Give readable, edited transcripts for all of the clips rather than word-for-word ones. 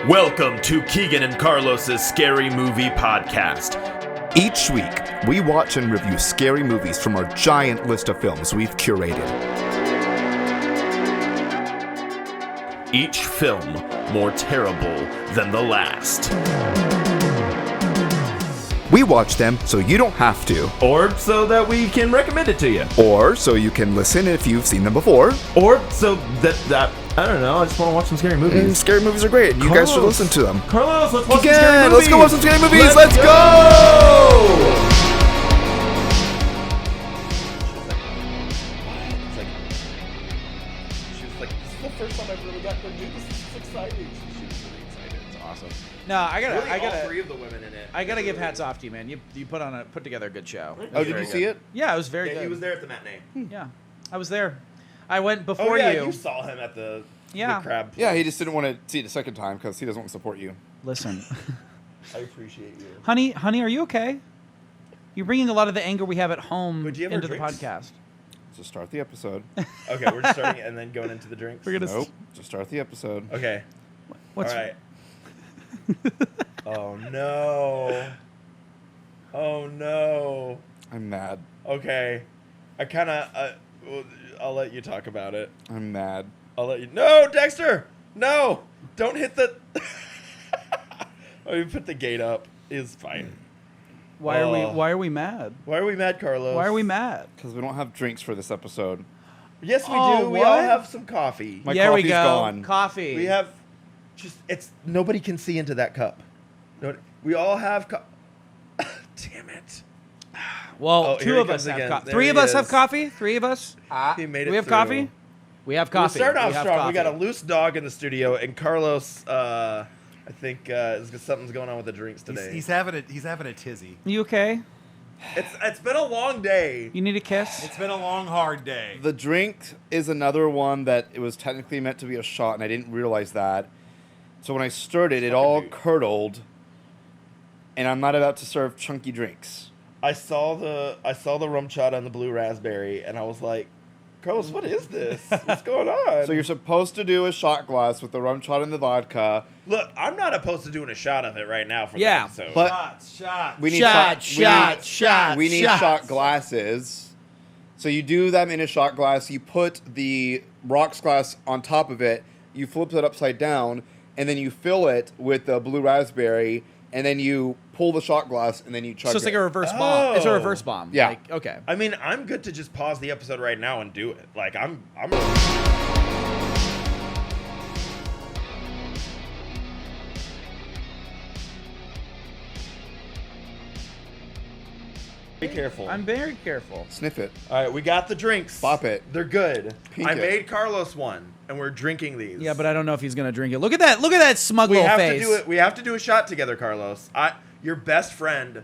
Welcome to Keegan and Carlos's Scary Movie Podcast. Each week, we watch and review scary movies from our giant list of films we've curated. Each film more terrible than the last. We watch them so you don't have to, Or so that we can recommend it to you. or so you can listen if you've seen them before. Or so that I don't know, I just want to watch some scary movies. And scary movies are great. You guys should listen to them. Carlos, let's watch some Again, scary movies. let's go watch some scary movies. Let's go! She was like, this is the first time I've really got to do this. This is exciting. She was really excited. It's awesome. No, I Really, gotta. all three of the women in it. I gotta give hats off to you, man. You put together a good show. Oh, did you see it? Yeah, it was very Yeah, good. he was there at the matinee. Yeah, I was there. I went before Oh yeah, you. you saw him at the crab. Yeah, he just didn't want to see it a second time because he doesn't want to support you. Listen, I appreciate you. honey, are you okay? You're bringing a lot of the anger we have at home Would you ever into drinks? the podcast. Just start the episode. Okay, we're just starting and then going into the drinks. We're gonna. Nope. Just start the episode. Okay. What's All right. Oh no. Oh no. I'm mad. Okay. I kind of. I'll let you talk about it. I'm mad. I'll let you. No, Dexter. No. Don't hit the. Oh, you put the gate up. Is fine. Why are we mad? Why are we mad, Carlos? Why are we mad? Because we don't have drinks for this episode. Yes, we Oh, do. We all what? have some coffee. My There we coffee's go. gone. Coffee. We have. Just it's nobody can see into that cup. We all have. Damn it. Well, Oh, here two he of us comes have again. coffee. There Three he of us have is. coffee. Three of us. He made it. Do we have through. coffee? We have coffee. We're starting off We have strong. coffee. We got a loose dog in the studio, and Carlos, I think something's going on with the drinks today. He's having a tizzy. You okay? It's been a long day. You need a kiss? It's been a long, hard day. The drink is another one that it was technically meant to be a shot, and I didn't realize that. So when I stirred it, it all curdled, and I'm not about to serve chunky drinks. I saw the rum chata and the blue raspberry, and I was like, Carlos, what is this? What's going on? So you're supposed to do a shot glass with the rum shot and the vodka. Look, I'm not opposed to doing a shot of it right now for Yeah, the episode. But Shot. we need Shot. we need shot glasses. So you do them in a shot glass. You put the rocks glass on top of it. You flip it upside down, and then you fill it with the blue raspberry, and then you pull the shot glass, and then you chug So it's it. like a reverse bomb. It's a Oh. reverse bomb. Yeah. Like, okay. I mean, I'm good to just pause the episode right now and do it. Like, I'm. Be careful. I'm very careful. Sniff it. All right, we got the drinks. Bop it. They're good. Pink I it. made Carlos one, and we're drinking these. Yeah, but I don't know if he's gonna drink it. Look at that! Look at that smug we little have face. to do it. We have to do a shot together, Carlos. Your best friend.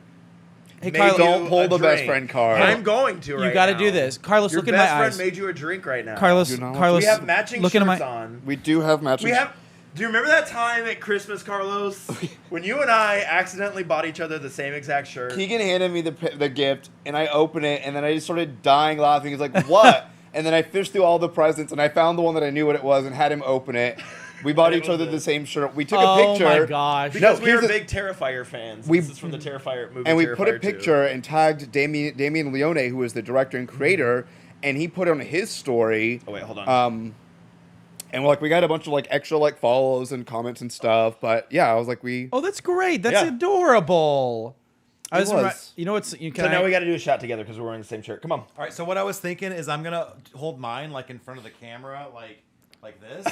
Hey, made Carlos, you Don't pull a the best drink. friend card. I'm going to. Right you got to now. do this, Carlos. Your look in my best friend eyes. made you a drink right now. Carlos, Do not- Carlos, we have matching look shirts into my. on. We do have matching. We have. Do you remember that time at Christmas, Carlos, when you and I accidentally bought each other the same exact shirt? Keegan handed me the gift, and I opened it, and then I just started dying laughing. He's like, "What?" And then I fished through all the presents, and I found the one that I knew what it was, and had him open it. We bought And it each was other it. the same shirt. We took Oh a picture. my gosh! Because we here's are the- big Terrifier fans. We- This is from the Terrifier movie. And we Terrifier put a 2. picture and tagged Damien Leone, who is the director and creator, and he put it on his story. Oh wait, hold on. And we got a bunch of extra follows and comments and stuff. But yeah, I was like, Oh, that's great. That's Yeah. adorable. It was. You know what's? So now we got to do a shot together because we're wearing the same shirt. Come on. All right. So what I was thinking is I'm gonna hold mine in front of the camera, like this,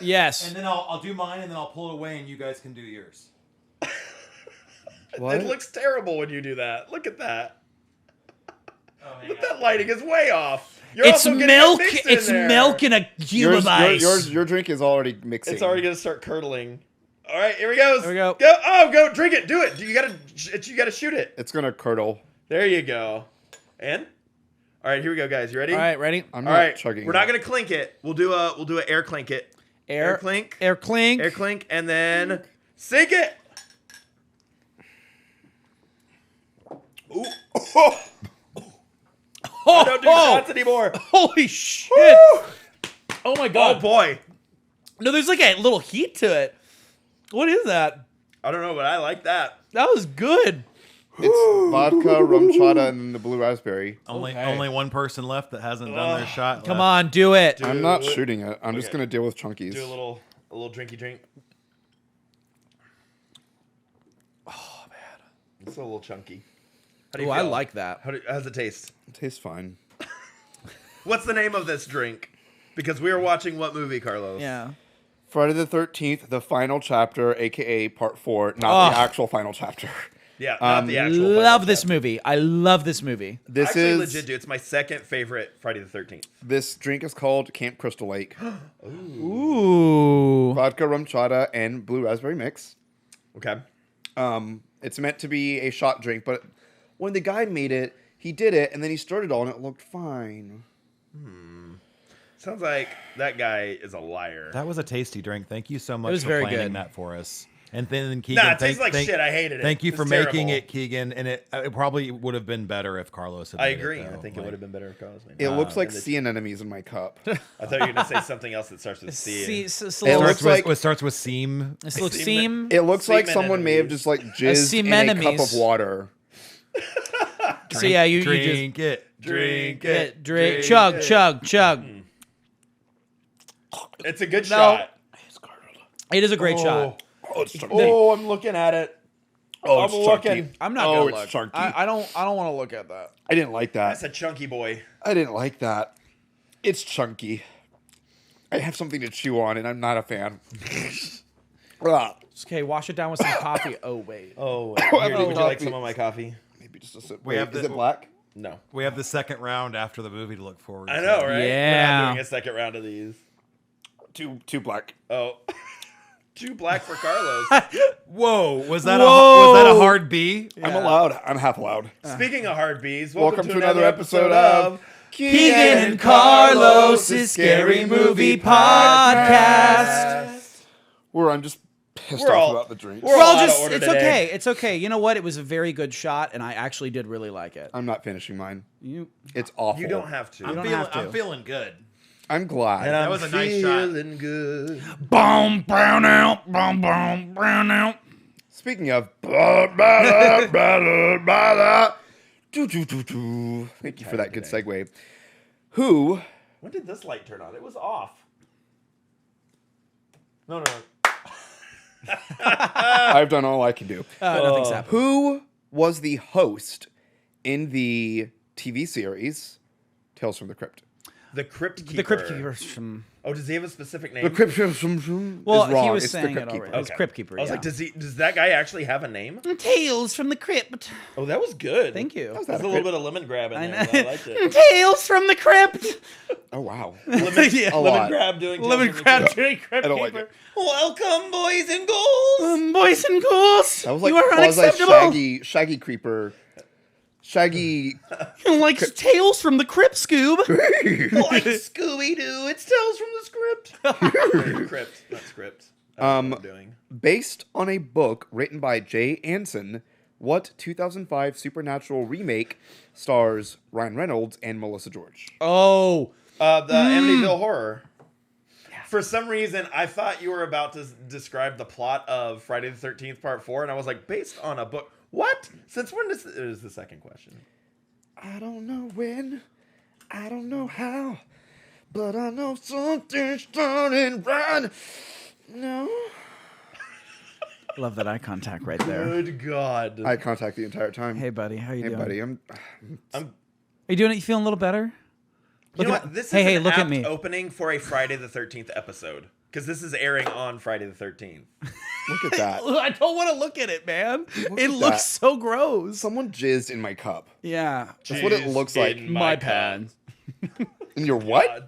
Yes. and then I'll do mine, and then I'll pull it away, and you guys can do yours. What? It looks terrible when you do that. Look at that. Oh, hang Look, on. that lighting is way off. You're It's also getting milk. it mixed in It's there. milk in a cube of ice. Your drink is already mixing. It's already gonna start curdling. All right, here we go. Here we go. Go! Oh, go! Drink it. Do it. You gotta shoot it. It's gonna curdle. There you go. And all right, here we go, guys. You ready? All right, ready? I'm All not right. chugging. We're not gonna clink it. We'll do an air clink it. Air clink. Air clink. Air clink, and then sink it. Ooh. I don't do shots anymore. Holy shit! Oh my Oh god! boy. No, there's like a little heat to it. What is that? I don't know, but I like that. That was good. It's vodka, rum chata, and then the blue raspberry. Only one person left that hasn't done their shot. Come left. on, do it. Dude. I'm not shooting it. I'm just Okay. gonna deal with chunkies. Do a little drinky drink. Oh man, it's a little chunky. How do you Oh, I feel? like that. How's it taste? It tastes fine. What's the name of this drink? Because we are watching what movie, Carlos? Yeah. Friday the 13th, the final chapter, aka part 4, not the actual final chapter. Yeah, not the actual. Love final this chapter. movie. I love this movie. This Actually, is legit, dude. It's my second favorite Friday the 13th. this drink is called Camp Crystal Lake. Ooh. Vodka, rum chata, and blue raspberry mix. Okay. It's meant to be a shot drink, but when the guy made it, he did it, and then he stirred it all, and it looked fine. Sounds like that guy is a liar. That was a tasty drink. Thank you so much was for very planning good. that for us. And then Keegan, Nah, it tastes like shit. I hated it. Thank you It's for making terrible. it, Keegan. And it probably would have been better if Carlos had. I made agree. It, I though. think it would have been better if Carlos made It looks like and sea anemones in my cup. I thought you were going to say something else that starts with C. It Starts looks like- with starts with seam. This looks Semen. seam. It looks like Semen someone may have enemies. just like jizzed in a cup semenemies. of water. So yeah, you just Drink it. Drink get drink, chug, chug, chug. It's a good shot. It is a great shot. Oh, it's chunky. Oh, I'm looking at it. Oh, I'm it's looking. chunky. I'm not Oh, gonna it's look. chunky. I don't want to look at that. I didn't like that. That's a chunky boy. I didn't like that. It's chunky. I have something to chew on, and I'm not a fan. Ah, Okay, wash it down with some coffee. Oh wait. Oh, have here, any would you like coffee? some of my coffee? maybe just a sip. We Wait, have is the- it black? No. We have the second round after the movie to look forward to. I know, right? Yeah. We're not doing a second round of these. Two black. Oh. Too black for Carlos. Whoa, was that Whoa. a hard B? I'm allowed. I'm half allowed. Speaking of hard bees, Welcome to another episode of Keegan and Carlos's Scary Movie Podcast. Where I'm just pissed We're off all- about the drinks. we're all Well, out of just order it's today. okay. It's okay. You know what? It was a very good shot, and I actually did really like it. I'm not finishing mine. You It's awful. You don't have to. don't have to. I'm feeling good. I'm glad. And That I'm was a nice shot. feeling good. boom, brown out, boom, boom, brown out. Speaking of, blah, blah, blah, blah, blah, doo, doo, doo, doo. Thank you for that good segue. Who? When did this light turn on? It was off. No. I've done all I can do. Nothing's happened. Who was the host in the TV series Tales from the Crypt? The Crypt Keeper. The Crypt Keepers from. Oh, does he have a specific name? The Crypt Keeper Well, is wrong. he was It's the saying Crypt it Keeper. already. It was Crypt Keeper. I was yeah. like, does that guy actually have a name? Tales from the Crypt. Oh, that was good. Thank you. There's a little bit of lemon grab in I there. know. I liked it. Tales from the Crypt. Oh wow. Yeah. A Lemon lot. grab doing Tales Lemon from the crab Crypt. doing Crypt I don't like Keeper. it. Welcome, boys and ghouls. Boys and ghouls. That was like you are quasi unacceptable. shaggy creeper. Shaggy. Like Tales from the Crypt, Scoob. Like Scooby Doo, it's Tales from the Script. Crypt, not script. I don't know what I'm doing. Based on a book written by Jay Anson, what 2005 supernatural remake stars Ryan Reynolds and Melissa George? Oh. The Amityville Horror. For some reason, I thought you were about to describe the plot of Friday the 13th Part 4, and I was like, based on a book. What? Since when is the second question? I don't know when, I don't know how, but I know something's turning right. No. Love that eye contact right there. Good God. Eye contact the entire time. Hey, buddy. How you Hey, doing? buddy. I'm. Are you doing it? You feeling a little better? You know Look at what? This hey, is hey, an look at apt me. opening for a Friday the 13th episode. Because this is airing on Friday the 13th. Look at that. I don't want to look at it, man. Look It at looks that. so gross. Someone jizzed in my cup. Yeah. That's what it Jeez, looks like. in My cup. pants. In your what? God.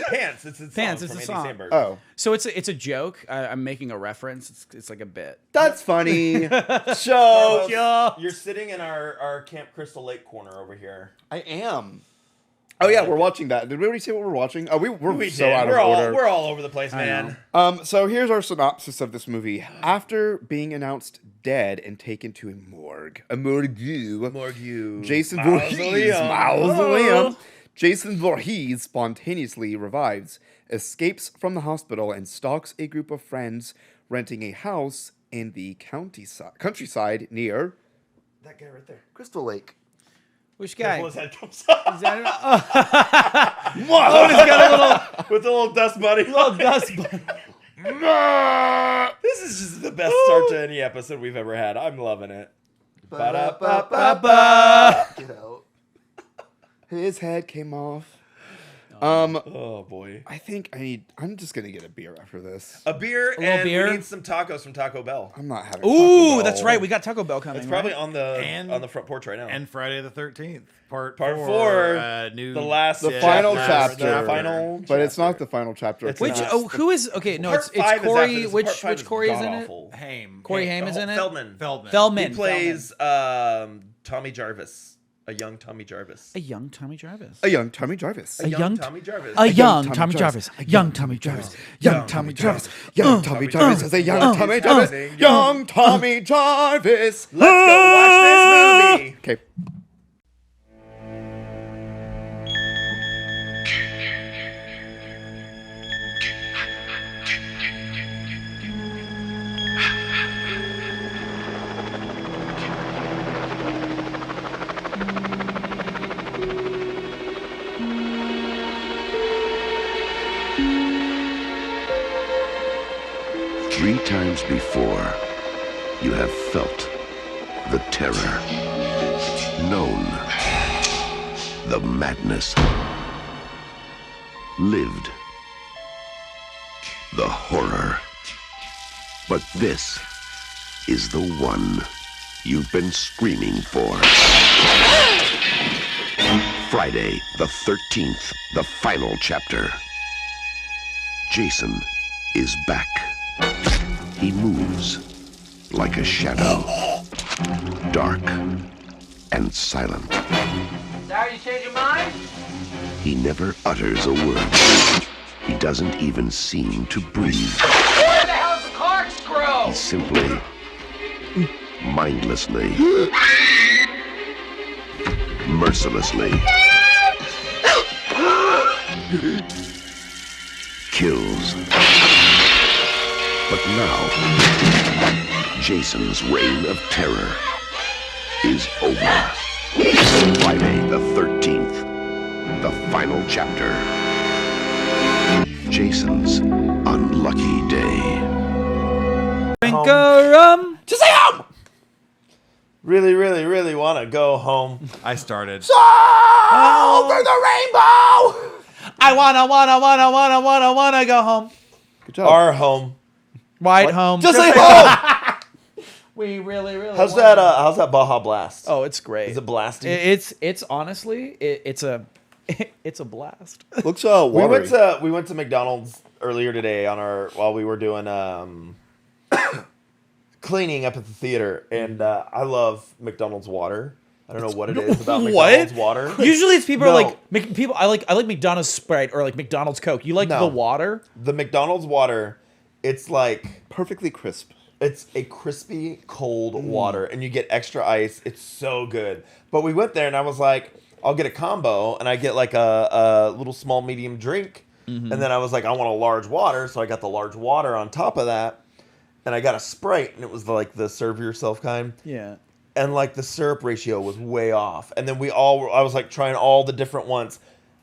Pants. It's a song Pants, it's from a Andy song. Samberg. Oh, So it's a joke. I'm making a reference. It's like a bit. that's funny. Carlos, Yeah. You're sitting in our Camp Crystal Lake corner over here. I am. Oh yeah, we're watching that. Did we already say what we're watching? Oh, we're We so did. out of We're order. We're all over the place, man. So here's our synopsis of this movie. After being announced dead and taken to a morgue, Morgue. Jason Voorhees, mausoleum. Jason Voorhees spontaneously revives, escapes from the hospital, and stalks a group of friends renting a house in the countryside near That guy right there. Crystal Lake. Which guy? Careful, his head comes up. Is that he's got a With a little dust bunny. little dust bunny. This is just the best start to any episode we've ever had. I'm loving it. Ba-da-ba-ba. Get out. His head came off. Oh boy. I think I'm just gonna get a beer after this. A beer little and beer? we need some tacos from Taco Bell. I'm not having Taco Ooh, Bell. that's right. We got Taco Bell coming. It's probably right? on the front porch right now. And Friday the 13th, part Part 4. four, New, The final chapter. The final But it's not the final chapter. It's Which? not. Oh, who is? Okay, no, Part it's five is Corey. after this. Which Part five is Corey is in it? god-awful. Haim. Corey Haim is in it. Feldman. Feldman. He plays Tommy Jarvis. A young Tommy Jarvis. A young Tommy Jarvis. a young Tommy Jarvis. A young Tommy Jarvis. A young Tommy Tommy Jarvis. Jarvis. Young Tommy Jarvis. Young Tommy Jarvis. Young Tommy Jarvis is a young Tommy Jarvis. Young Tommy Jarvis. Let's go watch this movie. Okay. Three times before, you have felt the terror, known the madness, lived the horror. But this is the one you've been screaming for. Friday the 13th, the final chapter. Jason is back. He moves like a shadow, dark and silent. Sorry you changed your mind? He never utters a word. He doesn't even seem to breathe. Where the hell's the corkscrew? He simply, mindlessly, mercilessly kills. But now, Jason's reign of terror is over. Friday the 13th, the final chapter. Jason's unlucky day. Drink a rum. Just say home. Really, really, really want to go home. I started. Over the rainbow. I wanna go home. Good job. Our home. Ride home. Just say home. We really. How's wanna- that? How's that Baja Blast? Oh, it's great. Is it blasting? It's honestly it's a it's a blast. Looks we watery. went to McDonald's earlier today while we were doing cleaning up at the theater, and I love McDonald's water. I don't know what it is about McDonald's water. Usually it's people No. are like people. I like McDonald's Sprite or like McDonald's Coke. You like No. the water? The McDonald's water, it's like Perfectly crisp. it's a crispy cold water, and you get extra ice. It's so good. But we went there, and I was like, I'll get a combo, and I get like a little small medium drink, and then I was like, I want a large water, so I got the large water on top of that, and I got a Sprite, and it was like the serve yourself kind. Yeah. And like the syrup ratio was way off. And then I was like trying all the different ones.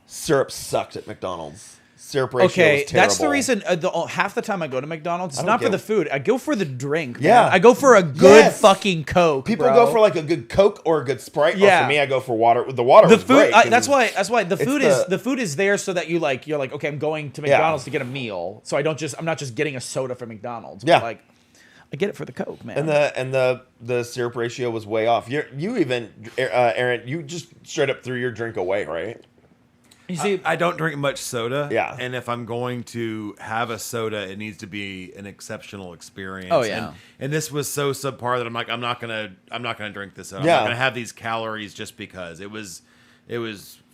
Syrup sucked at McDonald's. Syrup ratio was Okay, terrible. that's the reason. Half the time I go to McDonald's, it's I don't not for get the it. food. I go for the drink. Yeah. man. I go for a good Yes. fucking Coke. People bro. go for like a good Coke or a good Sprite. Yeah. Or for me, I go for water. The water the was food. great. 'cause That's it's- why the food it's is the food is there so that you're like okay, I'm going to McDonald's to get a meal, so I'm not just getting a soda from McDonald's. Yeah. But like I get it for the Coke, man. And the syrup ratio was way off. You even Aaron, you just straight up threw your drink away, right? you see, I don't drink much soda. Yeah. And if I'm going to have a soda, it needs to be an exceptional experience. Oh, yeah. And this was so subpar that I'm like, I'm not gonna drink this soda. I'm Yeah. not gonna have these calories just because it was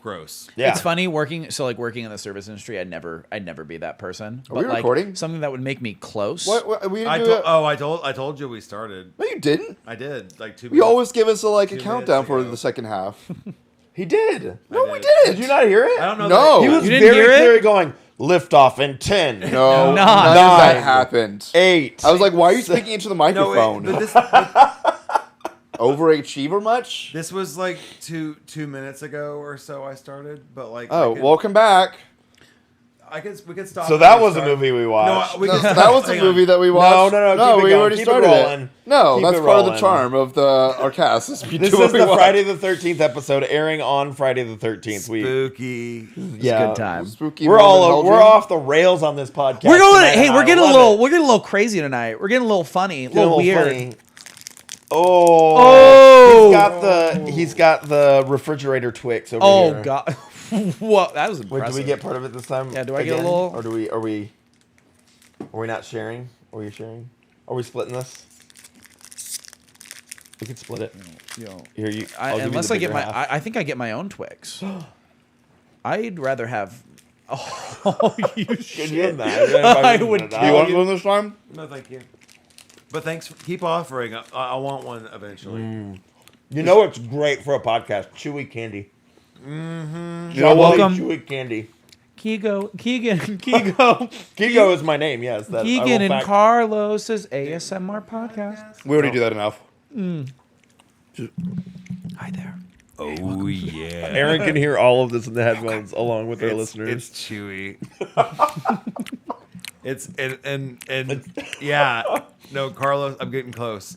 gross. Yeah. It's funny working in the service industry. I'd never be that person. Are we recording? Something that would make me close. What we I do told, it? I told you we started. No, you didn't. I did like 2 You always give us a 2 countdown minutes for ago. the second half. He did. No, I we did. didn't. Did you not hear it? I don't know. No. He was You didn't very hear it? clearly going, Liftoff in 10. No, Nine. none of that happened. 8. I was like, why are you speaking into the microphone? No, wait, Overachiever much? this was like 2 minutes ago or so. I started, but like. Oh, welcome back. We could stop. So that was a movie we watched. No, we No, could, that was the hang on. movie that we watched. No, no, keep it we going. already Keep it started rolling. it. No, Keep that's it part of the rolling. charm of our cast. This is the Friday the 13th episode airing on Friday the 13th. Spooky. Yeah. Good time. Spooky. We're Morbid we're Hellgym. off the rails on this podcast. We're going. tonight, Hey, and we're I getting a love little. it. We're getting a little crazy tonight. We're getting a little funny, a Getting little weird. funny. Oh, Oh. he's got the refrigerator Twix over Oh here. God. What? That was Wait, impressive. do we get part of it this time? Yeah, do I get a again? little- Or are we not sharing? Are we sharing? Are we splitting this? We can split it. Yo, Here, I'll give you unless the I get bigger my, half. I think I get my own Twix. I'd rather have. Oh, you Can you shit! imagine if I was would gonna kill Do you die? want one this time? No, thank you. But thanks. Keep offering. I want one eventually. You know what's great for a podcast? Chewy candy. You know Chocolate what? welcome. Chewy candy. Keegan, Kiko is my name. Yes, that I will Keegan and fact- Carlos's ASMR podcast. We already do that enough. Hi there. Oh yeah. Aaron can hear all of this in the headphones along with our listeners. It's chewy. It's and yeah. No, Carlos, I'm getting close.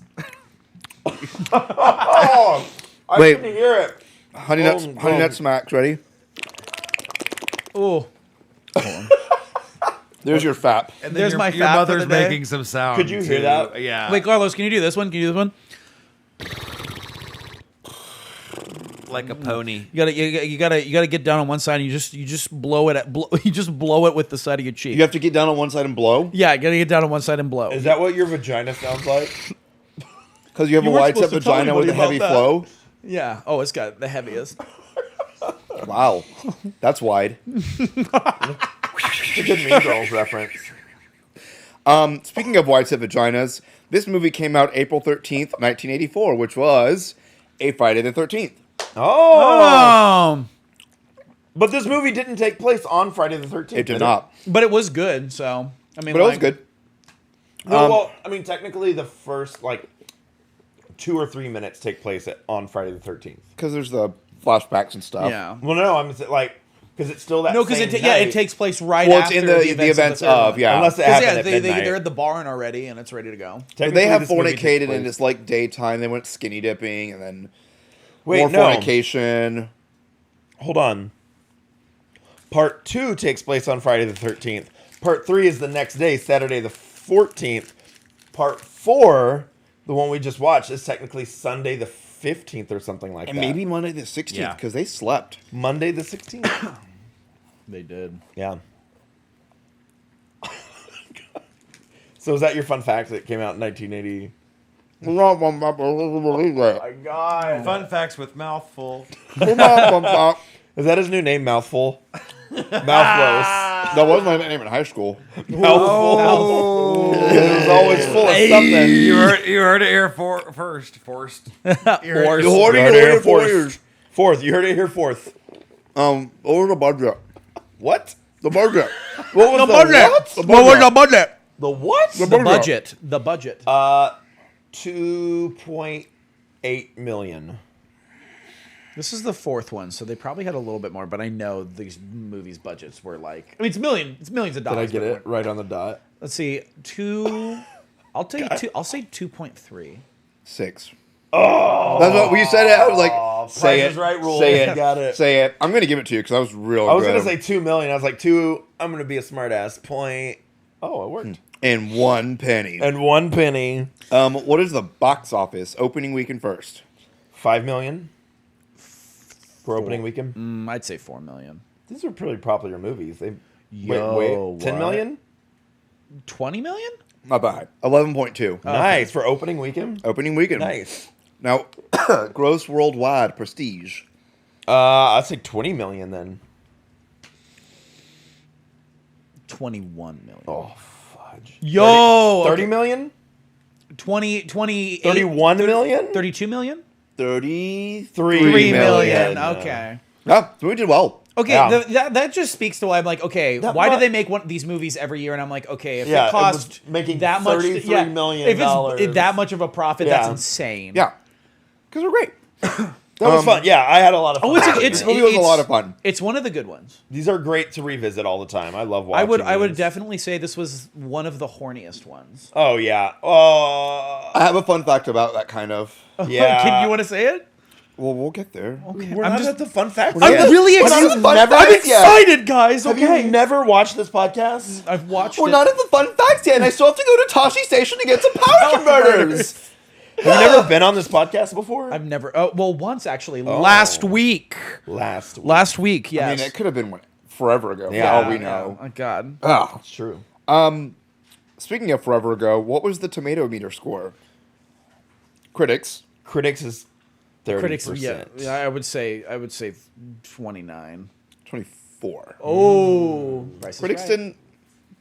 Oh, I Wait. can hear it. Honey nuts, Oh, honey oh. nut smacks. Ready? Oh, There's your fap. And There's your, my your fap for mother's the day. making some sound. Could you hear too. that? Yeah. wait, Carlos, can you do this one? Can you do this one? like a pony. You gotta get down on one side. And you just blow it you just blow it with the side of your cheek. You have to get down on one side and blow Yeah, you gotta get down on one side and blow. Is that what your vagina sounds like? because you have You a weren't wide set supposed to tell vagina with a anybody heavy about that. flow. Yeah. Oh, it's got the heaviest. Wow, that's wide. It's a good Mean Girls reference. Speaking of wide set vaginas, this movie came out April 13th, 1984, which was a Friday the 13th. Oh. But this movie didn't take place on Friday the 13th. It did not, But it was good. So I mean, but it was good. No, well, I mean, technically the first, 2 or 3 minutes take place on Friday the 13th. Because there's the flashbacks and stuff. Yeah. Well, no, I'm because it's still that No, because same it night. takes place right Well, it's after in the events the third of, one. yeah. Unless it 'Cause, happened at midnight. they're at the barn already and it's ready to go. But Technically, they have this movie takes fornicated and place- it's like daytime. They went skinny dipping and then Wait, more no. fornication. Hold on. Part 2 takes place on Friday the 13th. Part 3 is the next day, Saturday the 14th. Part 4, the one we just watched, is technically Sunday the 15th or something like And that. maybe Monday the 16th Yeah. because they slept. Monday the 16th. They did. Yeah. So is that your fun fact that came out in 1980? My God. Fun facts with mouthful. That Is that his new name, Mouthful? Mouthful. was my name in high school. Mouthful. It was always full of something. You heard it here first. Forced. You heard it- Fourth. You heard it You here here fourth. Fourth. You heard it here fourth. Over the budget. What? The budget. What was the budget. what? What was the budget? The what? The budget. The budget. 2.8 million. This is the fourth one, so they probably had a little bit more. But I know these movies' budgets were like. I mean, it's millions of Did dollars. I get but it right on the dot? Let's see. I'll take two. I'll say 2.3. 6. Oh, that's what we said. It. I was like, say Price it. is Right rule. Say it. Got it. Say it. I'm gonna give it to you because I was real. I was good. gonna say 2 million. I was like 2. I'm gonna be a smartass. Point. Oh, it worked. And 1 penny. And 1 penny. What is the box office opening weekend first? 5 million for opening weekend. I'd say 4 million. These are pretty popular movies. They Yo, wait. 10 what? million. 20 million? Not bad. 11.2. Nice for opening weekend. Opening weekend. Nice. Now, gross worldwide prestige. I'd say 20 million then. 21 million. Oh, fudge. Yo, 30 million? 28 31 million? 32 million? 33 3 3 million. million. Okay. Yeah, so we did well. Okay, Yeah. that just speaks to why I'm like, okay, That why do mu- they make these movies every year? And I'm like, okay, if Yeah, it it was costs making that much, $33 million if it's that much of a profit, that's Yeah. insane. Yeah, because they're great. That was fun. Yeah, I had a lot of fun. Oh, This movie was a lot of fun. It's one of the good ones. These are great to revisit all the time. I love watching. I would these. definitely say this was one of the horniest ones. Oh yeah. Oh I have a fun fact about that kind of. yeah. Can you want to say it? Well, we'll get there. Okay. We're I'm not just at the fun fact. I'm yet. really We're not at excited. the fun never- facts I'm yet. excited, guys. Have Okay. you never watched this podcast? I've watched We're it. not at the fun facts yet, and I still have to go to Tashi Station to get some power converters. Have you never been on this podcast before? I've never. Oh, well, once actually. Last week. Last week. Last week. Yes. I mean, it could have been forever ago. Yeah, for all we yeah. know. Oh God. Oh. It's true. Speaking of forever ago, what was the tomato meter score? Critics. Critics is 30%. Critics. Yeah. I would say 29. 24. Oh. Price is Critics Right. didn't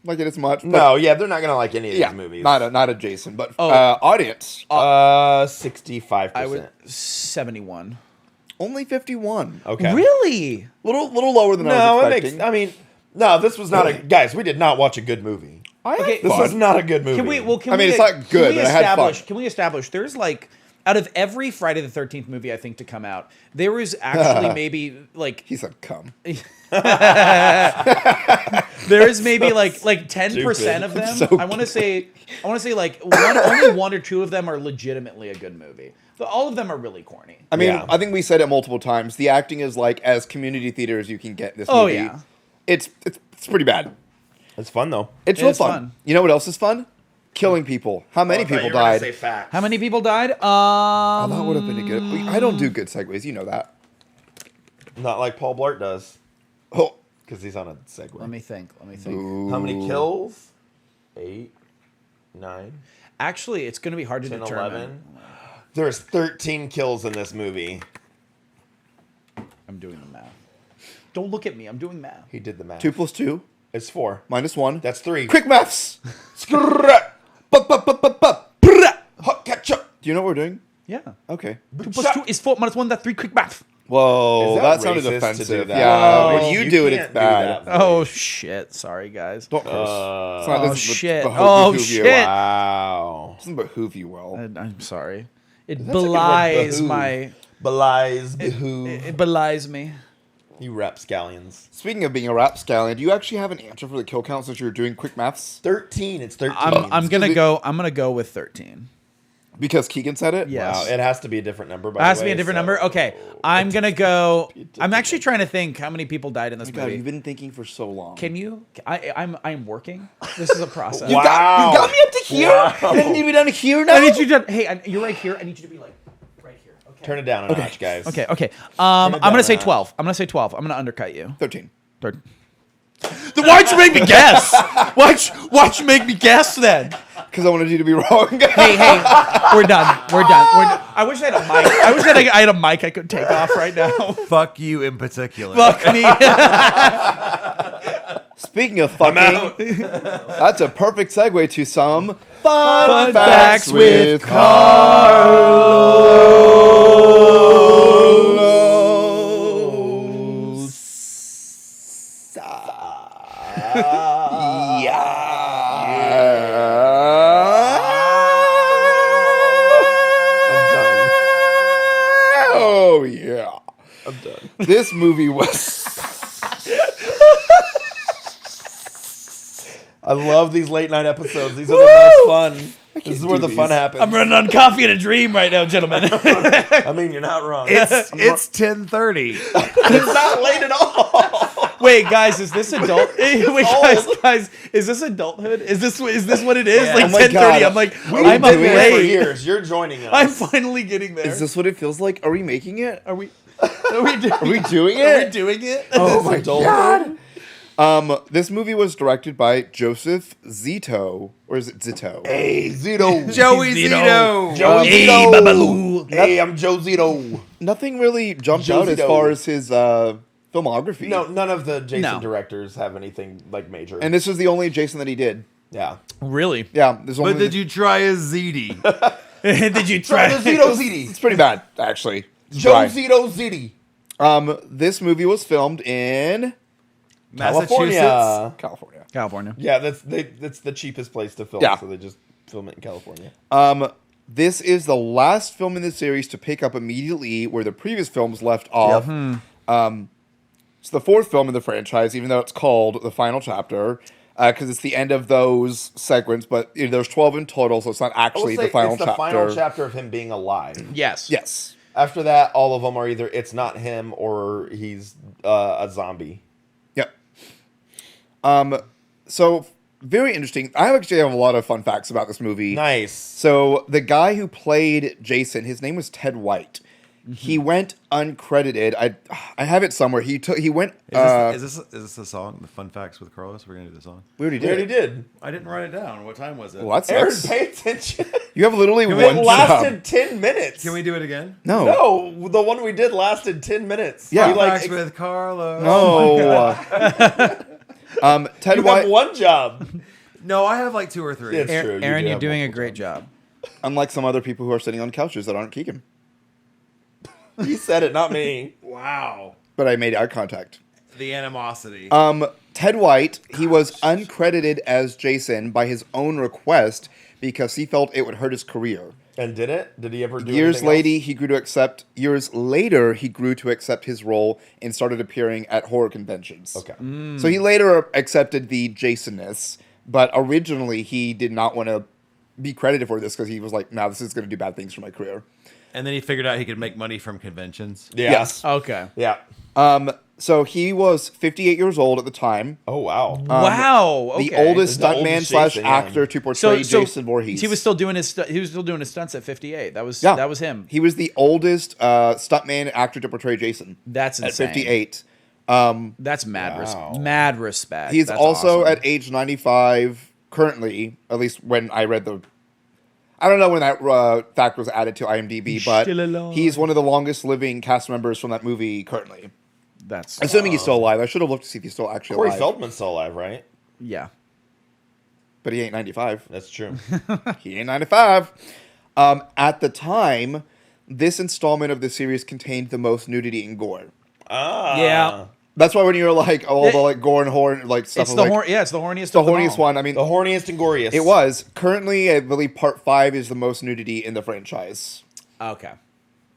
like it as much. But No, yeah, they're not gonna like any of yeah, these movies. not a Jason, but Oh. audience 65%. I would 71. only 51. Okay. Really? Little lower than I No, was it expecting. makes. I mean, no, this was not a. Guys, we did not watch a good movie. Okay. This was not a good movie. Can we? Well, can I mean, we, it's not good, Can we but I had fun. establish? Can we establish? There's like, out of every Friday the 13th movie I think to come out, there was actually maybe like He said, "Come." there is maybe like 10% of them. so I want to say like only one or two of them are legitimately a good movie. But all of them are really corny. I mean, Yeah. I think we said it multiple times. The acting is like as community theater as you can get. This movie. Oh, yeah. It's pretty bad. It's fun though. It's It real is fun. fun. You know what else is fun? Killing people. How many people died? How many people died? Oh, that would have been a good. I don't do good segues. You know that. Not like Paul Blart does, Oh, because he's on a segue. Let me think. How many kills? 8, 9, Actually, it's going to be hard to 10, determine. 11. There's 13 kills in this movie. I'm doing the math. Don't look at me. I'm doing math. He did the math. 2 + 2 It's 4. -1. That's 3. Quick maths. Hot ketchup. Do you know what we're doing? Yeah. Okay. 2 + 2 is 4 - 1. That's 3 quick math. Whoa, Is that sounded racist to do offensive. that? Yeah, Oh, when you do it, it's can't do bad. that. Oh shit! Sorry guys. Don't curse. It's not- Oh, doesn't shit. behoove Oh, you. shit. Wow. Doesn't behoove you well. I'm sorry. It That's a good word, belies behoove. my. Belies behoove. It belies me. You rapscallions. Speaking of being a rapscallion, do you actually have an answer for the kill count since you're doing quick maths? 13. It's 13. I'm gonna it- go. I'm gonna go with 13. Because Keegan said it? Yes. Wow, it has to be a different number. By It has the to be way, a different so- number. Okay, I'm gonna go. I'm actually trying to think how many people died in this God, movie. you've been thinking for so long. Can you? I'm working. This is a process. Wow. You got me up to here? Wow. And then you be down here now? I need you to. Hey, you're right here. I need you to be like right here. Okay. Turn it down a notch, guys. Okay. Okay. it I'm down gonna say a notch. 12. I'm gonna say 12. I'm gonna undercut you. 13. Third. Then why'd you make me guess? Why'd you make me guess then? Because I wanted you to be wrong. Hey, we're done. We're done. I wish I had a mic. I wish I had a mic I could take off right now. Fuck you in particular. Fuck me. Speaking of fucking, that's a perfect segue to some fun, facts with Carlos. Oh yeah. I'm done. This movie was I love these late night episodes. These are the most fun. This is where do the fun these. happens. I'm running on coffee and a dream right now, gentlemen. I mean, you're not wrong. It's 10:30. It's not late at all. Wait, guys, is this adult? Wait, guys, is this adulthood? Is this what it is? Yeah. Like Oh my 10:30. God. I'm like, We've I'm been up doing it for late. years. You're joining us. I'm finally getting there. Is this what it feels like? Are we making it? Are we? Are we doing? Are we doing Are we it? doing it? Oh my adulthood? God. This movie was directed by Joseph Zito, or is it Zito? Hey, Zito. Joey Zito. Zito. Joe Hey, Zito. Babaloo. Hey, I'm Joe Zito. Nothing really jumped Joe out as Zito. far as his filmography. No, none of the Jason No. directors have anything like major. And this was the only Jason that he did. yeah. Really? Yeah, there's only. But did you try a ZD? Did you Try try? the Zito Ziti. It's pretty bad, actually. Joe Try. Zito Ziti. This movie was filmed in California. California. Yeah, that's the cheapest place to film. Yeah. So they just film it in California. This is the last film in the series to pick up immediately where the previous films left off. It's the fourth film in the franchise, even though it's called The Final Chapter, because it's the end of those segments, but there's 12 in total, so it's not actually the final it's chapter. the final chapter of him being alive. Yes. Yes. After that, all of them are either it's not him or he's a zombie. Yep. So very interesting. I actually have a lot of fun facts about this movie. Nice. So the guy who played Jason, his name was Ted White. He went uncredited. I have it somewhere. He went. Is this the song? The Fun Facts with Carlos? We're gonna do the song. We already We already did. did. I didn't write it down. What time was it? Well, that Aaron, sucks. pay attention. You have literally It one job. lasted 10 minutes. Can we do it again? No. No, the one we did lasted 10 minutes. Yeah. We, Fun like, Facts with Carlos. No. Ted you White. have one job. No, I have like 2 or 3. It's true. Aaron, do you're have doing a multiple great jobs. job. Unlike some other people who are sitting on couches that aren't Keegan. You said it, not me. Wow. But I made eye contact. The animosity. Ted White, he was uncredited as Jason by his own request because he felt it would hurt his career. And did it? Did he ever do Years anything later, else? Years later, he grew to accept his role and started appearing at horror conventions. Okay. So he later accepted the Jasonness, but originally he did not want to be credited for this because he was like, "No, this is going to do bad things for my career." And then he figured out he could make money from conventions. Yeah. Yes. Okay. Yeah. So he was 58 years old at the time. Oh, wow. Wow. Okay. The oldest The stuntman oldest slash Jason, yeah. actor to portray Jason Voorhees. He was still doing his stunts at 58. That was him. He was the oldest stuntman actor to portray Jason. That's at insane. 58. That's mad Wow. mad respect. He's That's also awesome. at age 95 currently, at least when I read the... I don't know when that fact was added to IMDb, but still alive. he's one of the longest living cast members from that movie currently. That's Assuming he's still alive. I should have looked to see if he's still actually Corey alive. Feldman's still alive, right? yeah. But he ain't 95. That's true. He ain't 95. At the time, this installment of the series contained the most nudity and gore. Yeah. That's why when you're like, oh, the like gore and horror, like stuff, It's I the was like, it's the horniest. the of them horniest all. one. I mean, The horniest and goriest. it was currently, I believe, part 5 is the most nudity in the franchise. Okay.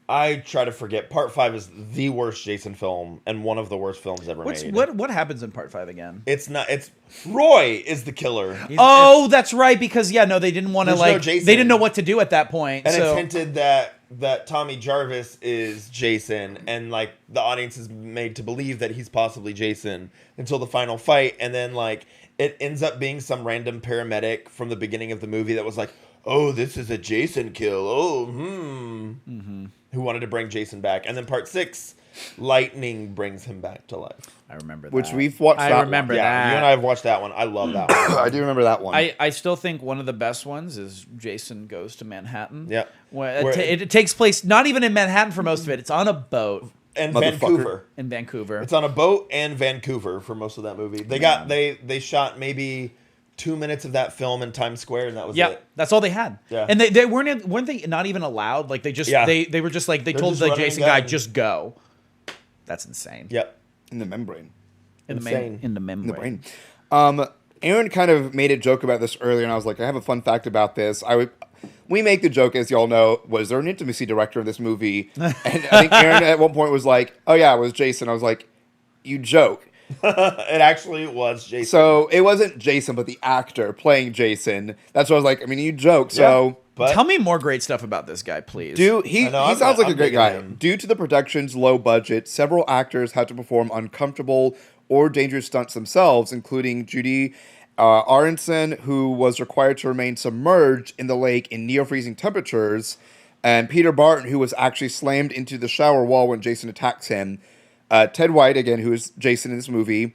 I try to forget. Part 5 is the worst Jason film and one of the worst films ever made. What happens in part 5 again? It's not. It's Roy is the killer. Oh, that's right. Because they didn't want to There's no like Jason. they didn't know what to do at that point. And so it's hinted that Tommy Jarvis is Jason, and like the audience is made to believe that he's possibly Jason until the final fight, and then like it ends up being some random paramedic from the beginning of the movie that was like, "Oh, this is a Jason kill." Oh, who wanted to bring Jason back, and then part 6, lightning brings him back to life. I remember that. Which we've watched. I that remember one. Yeah, that. you and I have watched that one. I love that one. I do remember that one. I still think one of the best ones is Jason Goes to Manhattan. Yeah. Where Where- it takes place not even in Manhattan for most of it. It's on a boat And Motherfucker. Vancouver. in Vancouver. It's on a boat and Vancouver for most of that movie. They shot maybe 2 minutes of that film in Times Square, and that was Yeah, it. that's all they had. Yeah. And they weren't they not even allowed? Like they just Yeah. they were just like they They're told just the running Jason and guy gunning. just go. That's insane. Yep. in the membrane. In the Insane. in the In the membrane. brain. Aaron kind of made a joke about this earlier, and I was like, I have a fun fact about this. We make the joke, as y'all know, was there an intimacy director of this movie? And I think Aaron at one point was like, oh yeah, it was Jason. I was like, you joke. It actually was Jason. So it wasn't Jason, but the actor playing Jason. That's what I was like, I mean, you joke. So but Tell me more great stuff about this guy, please. he I know, I'm- sounds like a I'm great digging guy. him. Due to the production's low budget, several actors had to perform uncomfortable or dangerous stunts themselves, including Judy Aronson, who was required to remain submerged in the lake in near-freezing temperatures, and Peter Barton, who was actually slammed into the shower wall when Jason attacks him. Ted White, again, who is Jason in this movie,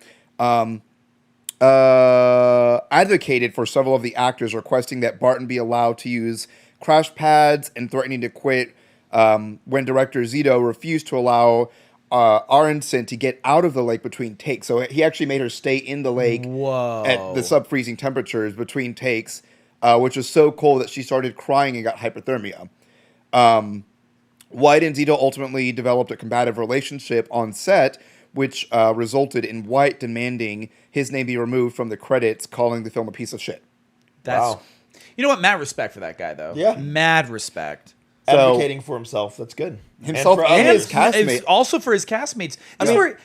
advocated for several of the actors, requesting that Barton be allowed to use crash pads and threatening to quit when director Zito refused to allow Aronson to get out of the lake between takes. So he actually made her stay in the lake at the sub-freezing temperatures between takes, which was so cold that she started crying and got hypothermia. White and Zito ultimately developed a combative relationship on set, which resulted in White demanding his name be removed from the credits, calling the film a piece of shit. That's, Wow. You know what? Mad respect for that guy, though. Yeah. Mad respect. So- Advocating for himself. That's good. Himself for and others. his castmate. It's also for his castmates.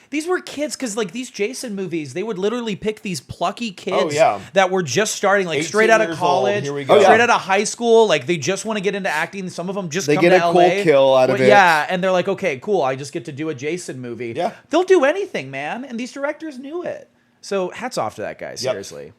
These were kids, because like these Jason movies, they would literally pick these plucky kids that were just starting, like 18 straight out of years college, old. Here we go. straight out of high school. Like they just want to get into acting. Some of them just They come get to a LA. cool kill out of it. Yeah, and they're like, okay, cool. I just get to do a Jason movie. Yeah. They'll do anything, man. And these directors knew it. So hats off to that guy. Seriously.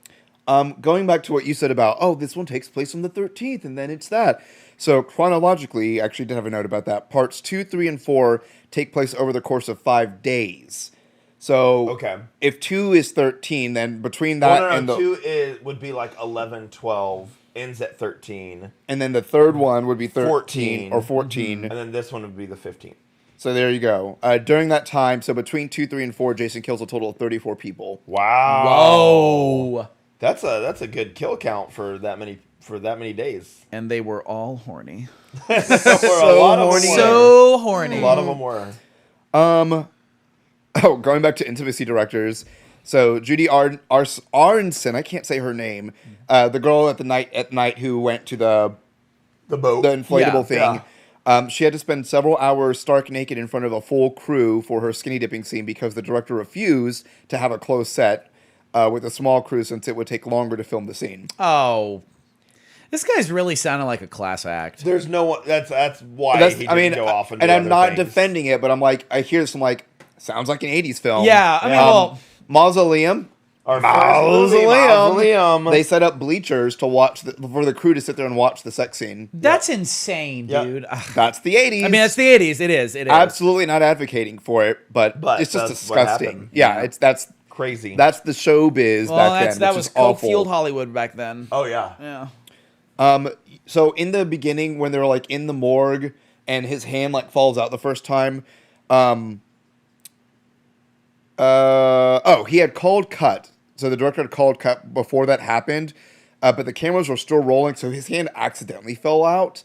Going back to what you said about, this one takes place on the 13th, and then it's that. So chronologically, I actually did have a note about that. Parts 2, 3, and 4 take place over the course of 5 days. So if 2 is 13, then between that and the 2 would be like 11, 12, ends at 13. and then the third one would be 13 14. or 14. And then this one would be the 15th. So there you go. During that time, so between 2, 3, and 4, Jason kills a total of 34 people. Wow. Whoa. That's a good kill count for that many days. And they were all horny. A lot of them were. So horny. A lot of them were. Going back to intimacy directors. So Judy Aronson, I can't say her name. The girl at night who went to the boat, the inflatable Yeah. thing. She had to spend several hours stark naked in front of a full crew for her skinny dipping scene because the director refused to have a closed set with a small crew since it would take longer to film the scene. Oh. This guy's really sounding like a class act. There's no one. That's why he didn't go off and do I'm other not things. defending it, but I'm like, I hear this, I'm like, sounds like an 80s film. Yeah, I mean, well, Mausoleum. Our first movie, Mausoleum. They set up bleachers to watch for the crew to sit there and watch the sex scene. that's insane, Yep. dude. Ugh. That's the 80s. I mean, that's the 80s. It is. Absolutely not advocating for it, but it's just that's what disgusting. happened. Yeah, that's Crazy. That's the showbiz Well, back then. that which was is Coke awful. Fueled Hollywood back then. Oh yeah. Yeah. So in the beginning, when they're like in the morgue and his hand like falls out the first time, he had called cut. So the director had called cut before that happened, but the cameras were still rolling, so his hand accidentally fell out.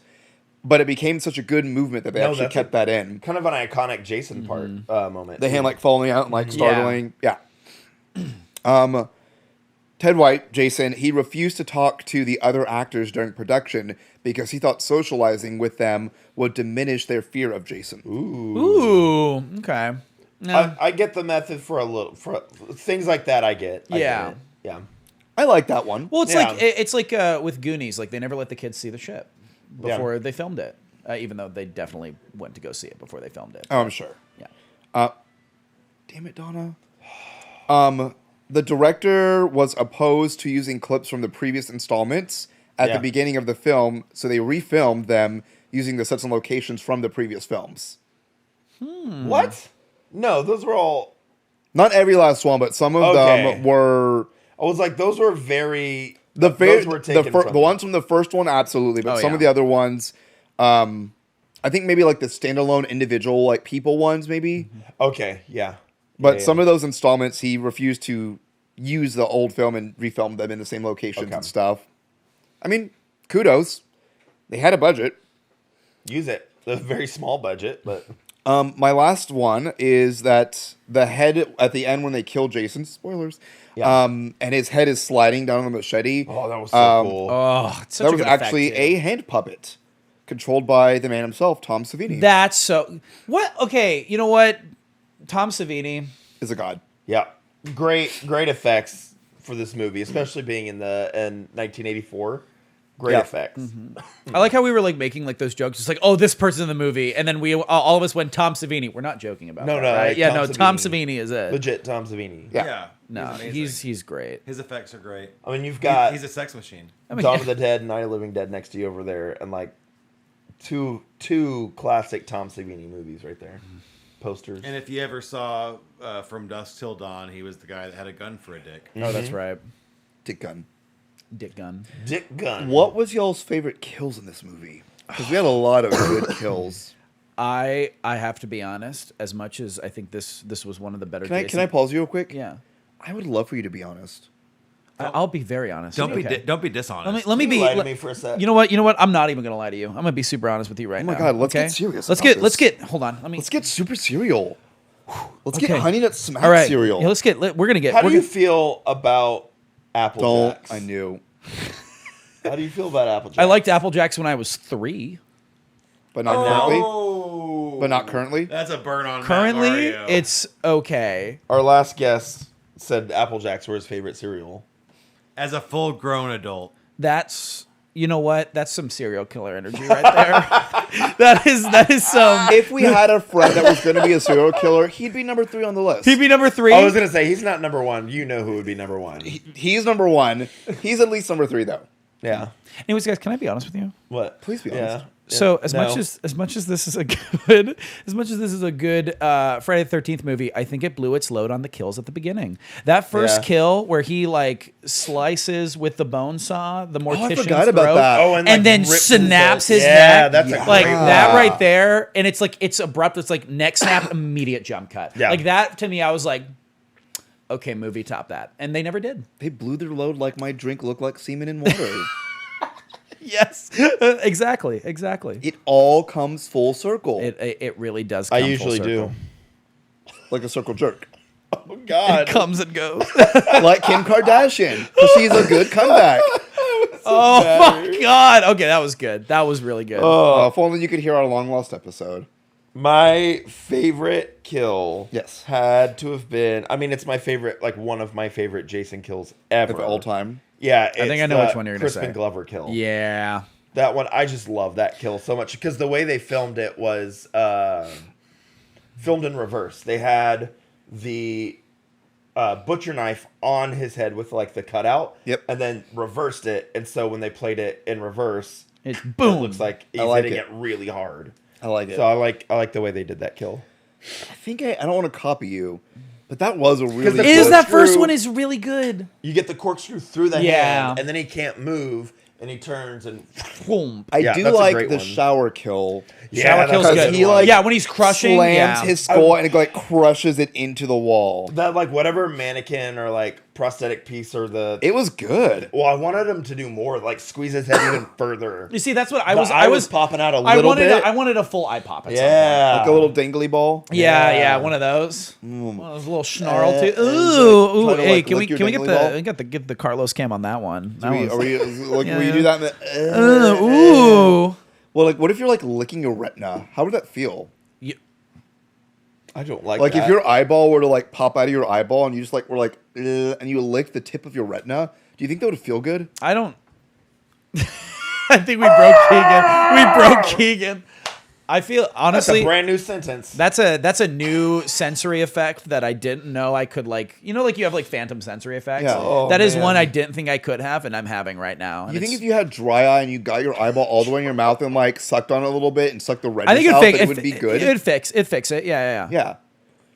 But it became such a good movement that they actually that's kept that in. Kind of an iconic Jason part moment. The hand like falling out and like startling. Yeah. Ted White, Jason, he refused to talk to the other actors during production because he thought socializing with them would diminish their fear of Jason. Ooh. Okay. No. I get the method for things like that. I get. Yeah. Yeah. I like that one. Well, it's Yeah. like with Goonies. Like they never let the kids see the ship before they filmed it, even though they definitely went to go see it before they filmed it. Oh, I'm sure. Yeah. Damn it, Donna. The director was opposed to using clips from the previous installments at the beginning of the film, so they refilmed them using the sets and locations from the previous films. What? No, those were all. Not every last one, but some of them were. I was like, those were very. The were taken from the ones from the first one, absolutely, but some of the other ones, I think maybe like the standalone individual like people ones, maybe. Okay, yeah. But some of those installments, he refused to use the old film and refilm them in the same locations and stuff. I mean, kudos. They had a budget. Use it. A very small budget, but. My last one is that the head at the end when they kill Jason, spoilers, and his head is sliding down on the machete. Oh, that was so cool. Oh, it's such That a was good effect, actually too. a hand puppet controlled by the man himself, Tom Savini. That's so. What? Okay, you know what? Tom Savini is a god. Yeah, great effects for this movie, especially being in 1984. Great effects. I like how we were like making like those jokes. It's like, oh, this person in the movie, and then we all of us went Tom Savini. We're not joking about that, right? like Yeah, Tom Tom Savini is it. Legit Tom Savini. Yeah. No, he's great. His effects are great. I mean, you've got He's a sex machine. Dawn of the Dead, Night of the Living Dead next to you over there, and like two classic Tom Savini movies right there. Posters. And if you ever saw From Dusk Till Dawn, he was the guy that had a gun for a dick. Oh, that's right. Dick Gun. Dick Gun. Dick Gun. What was y'all's favorite kills in this movie? Because we had a lot of good kills. I have to be honest. As much as I think this was one of the better. Can I pause you real quick? Yeah. I would love for you to be honest. I'll be very honest. Don't be Okay. don't be dishonest. Let me You be. lie to me for a sec. You know what? I'm not even gonna lie to you. I'm gonna be super honest with you right now. Oh my God, let's okay? get serious Let's about get. Let's this. get. Hold on. Let me. Let's get super cereal. Let's Okay. get Honey Nut Smack All right. cereal. Yeah, let's get. We're gonna get. How we're do you gonna- feel about Apple Don't. Jacks? I knew. How do you feel about Apple Jacks? I liked Apple Jacks when I was 3. But not currently. Oh. But not currently. That's a burn on Currently, Matt Mario. it's okay. Our last guest said Apple Jacks were his favorite cereal. as a full-grown adult. That's. You know what? That's some serial killer energy right there. that is some. If we had a friend that was going to be a serial killer, he'd be number 3 on the list. He'd be number 3. I was gonna say he's not number one. You know who would be number one? He's number 1. He's at least number 3 though. Yeah. Anyways, guys, can I be honest with you? What? Please be honest. Yeah. So Yeah. as No. much as this is a good Friday the 13th movie, I think it blew its load on the kills at the beginning. That first Yeah. kill where he like slices with the bone saw the mortician's forgot about throat, that. Oh, and like, then rips snaps his yeah, neck. that's a like great that one. right there, and it's abrupt. It's like neck snap, immediate jump cut. Yeah. Like that to me, I was like, okay, movie top that, and they never did. They blew their load like my drink looked like semen in water. Yes, exactly. It all comes full circle. It really does. I come full usually circle. do. Like a circle jerk. Oh God. It comes and goes. Like Kim Kardashian. Because she's a good comeback. Oh my God. Okay, that was good. That was really good. If only you could hear our long lost episode. My favorite kill, Yes. had to have been. I mean, it's my favorite, like one of my favorite Jason kills ever Of all time. Yeah, think it's I know the which one you're gonna Crispin say. Glover kill. Yeah. That one, I just love that kill so much because the way they filmed it was filmed in reverse. They had the butcher knife on his head with like the cutout, Yep. and then reversed it, and so when they played it in reverse, It's it boom. looks like he's like hitting it. it really hard. I like it. So I like the way they did that kill. I think I don't want to copy you, but that was a really the good- Is that corkscrew- first one is really good. You get the corkscrew through the Yeah. hand, and then he can't move, and he turns and Boom. I Yeah, do that's a like great the one. shower kill. Shower that's kill's a good. good He one. like Yeah, when he's crushing, slams yeah. his skull and it like crushes it into the wall. that like whatever mannequin or like prosthetic piece or the. It was good. Well, I wanted him to do more, like squeeze his head even further. You see, that's what I The was. eye I was was popping out a I little wanted. bit. I wanted a full eye pop. At Yeah, Like a little dangly ball. some point. Yeah, Yeah. yeah, one of those. One of those little snarl too. and Ooh, like, ooh. try to, Hey, like, can we lick your can we get dangly the ball? we got the get the Carlos cam on that one? That Are we, one's- like, Yeah, will you yeah. do that? Ooh. Well, like, what if you're like licking your retina? How would that feel? I don't like. Like, that. if your eyeball were to like pop out of your eyeball and you just like were like, and you lick the tip of your retina, do you think that would feel good? I don't. I think we broke Keegan. We broke Keegan. I feel that's honestly a brand new sentence. that's a new sensory effect that I didn't know I could like. You know, like you have like phantom sensory effects. Yeah. Oh, that is man. one I didn't think I could have, and I'm having right now. And You think it's- if you had dry eye and you got your eyeball all the way in your mouth and like sucked on it a little bit and sucked the redness I think out, it'd fix, that it would be good? It'd fix it. Yeah. Yeah.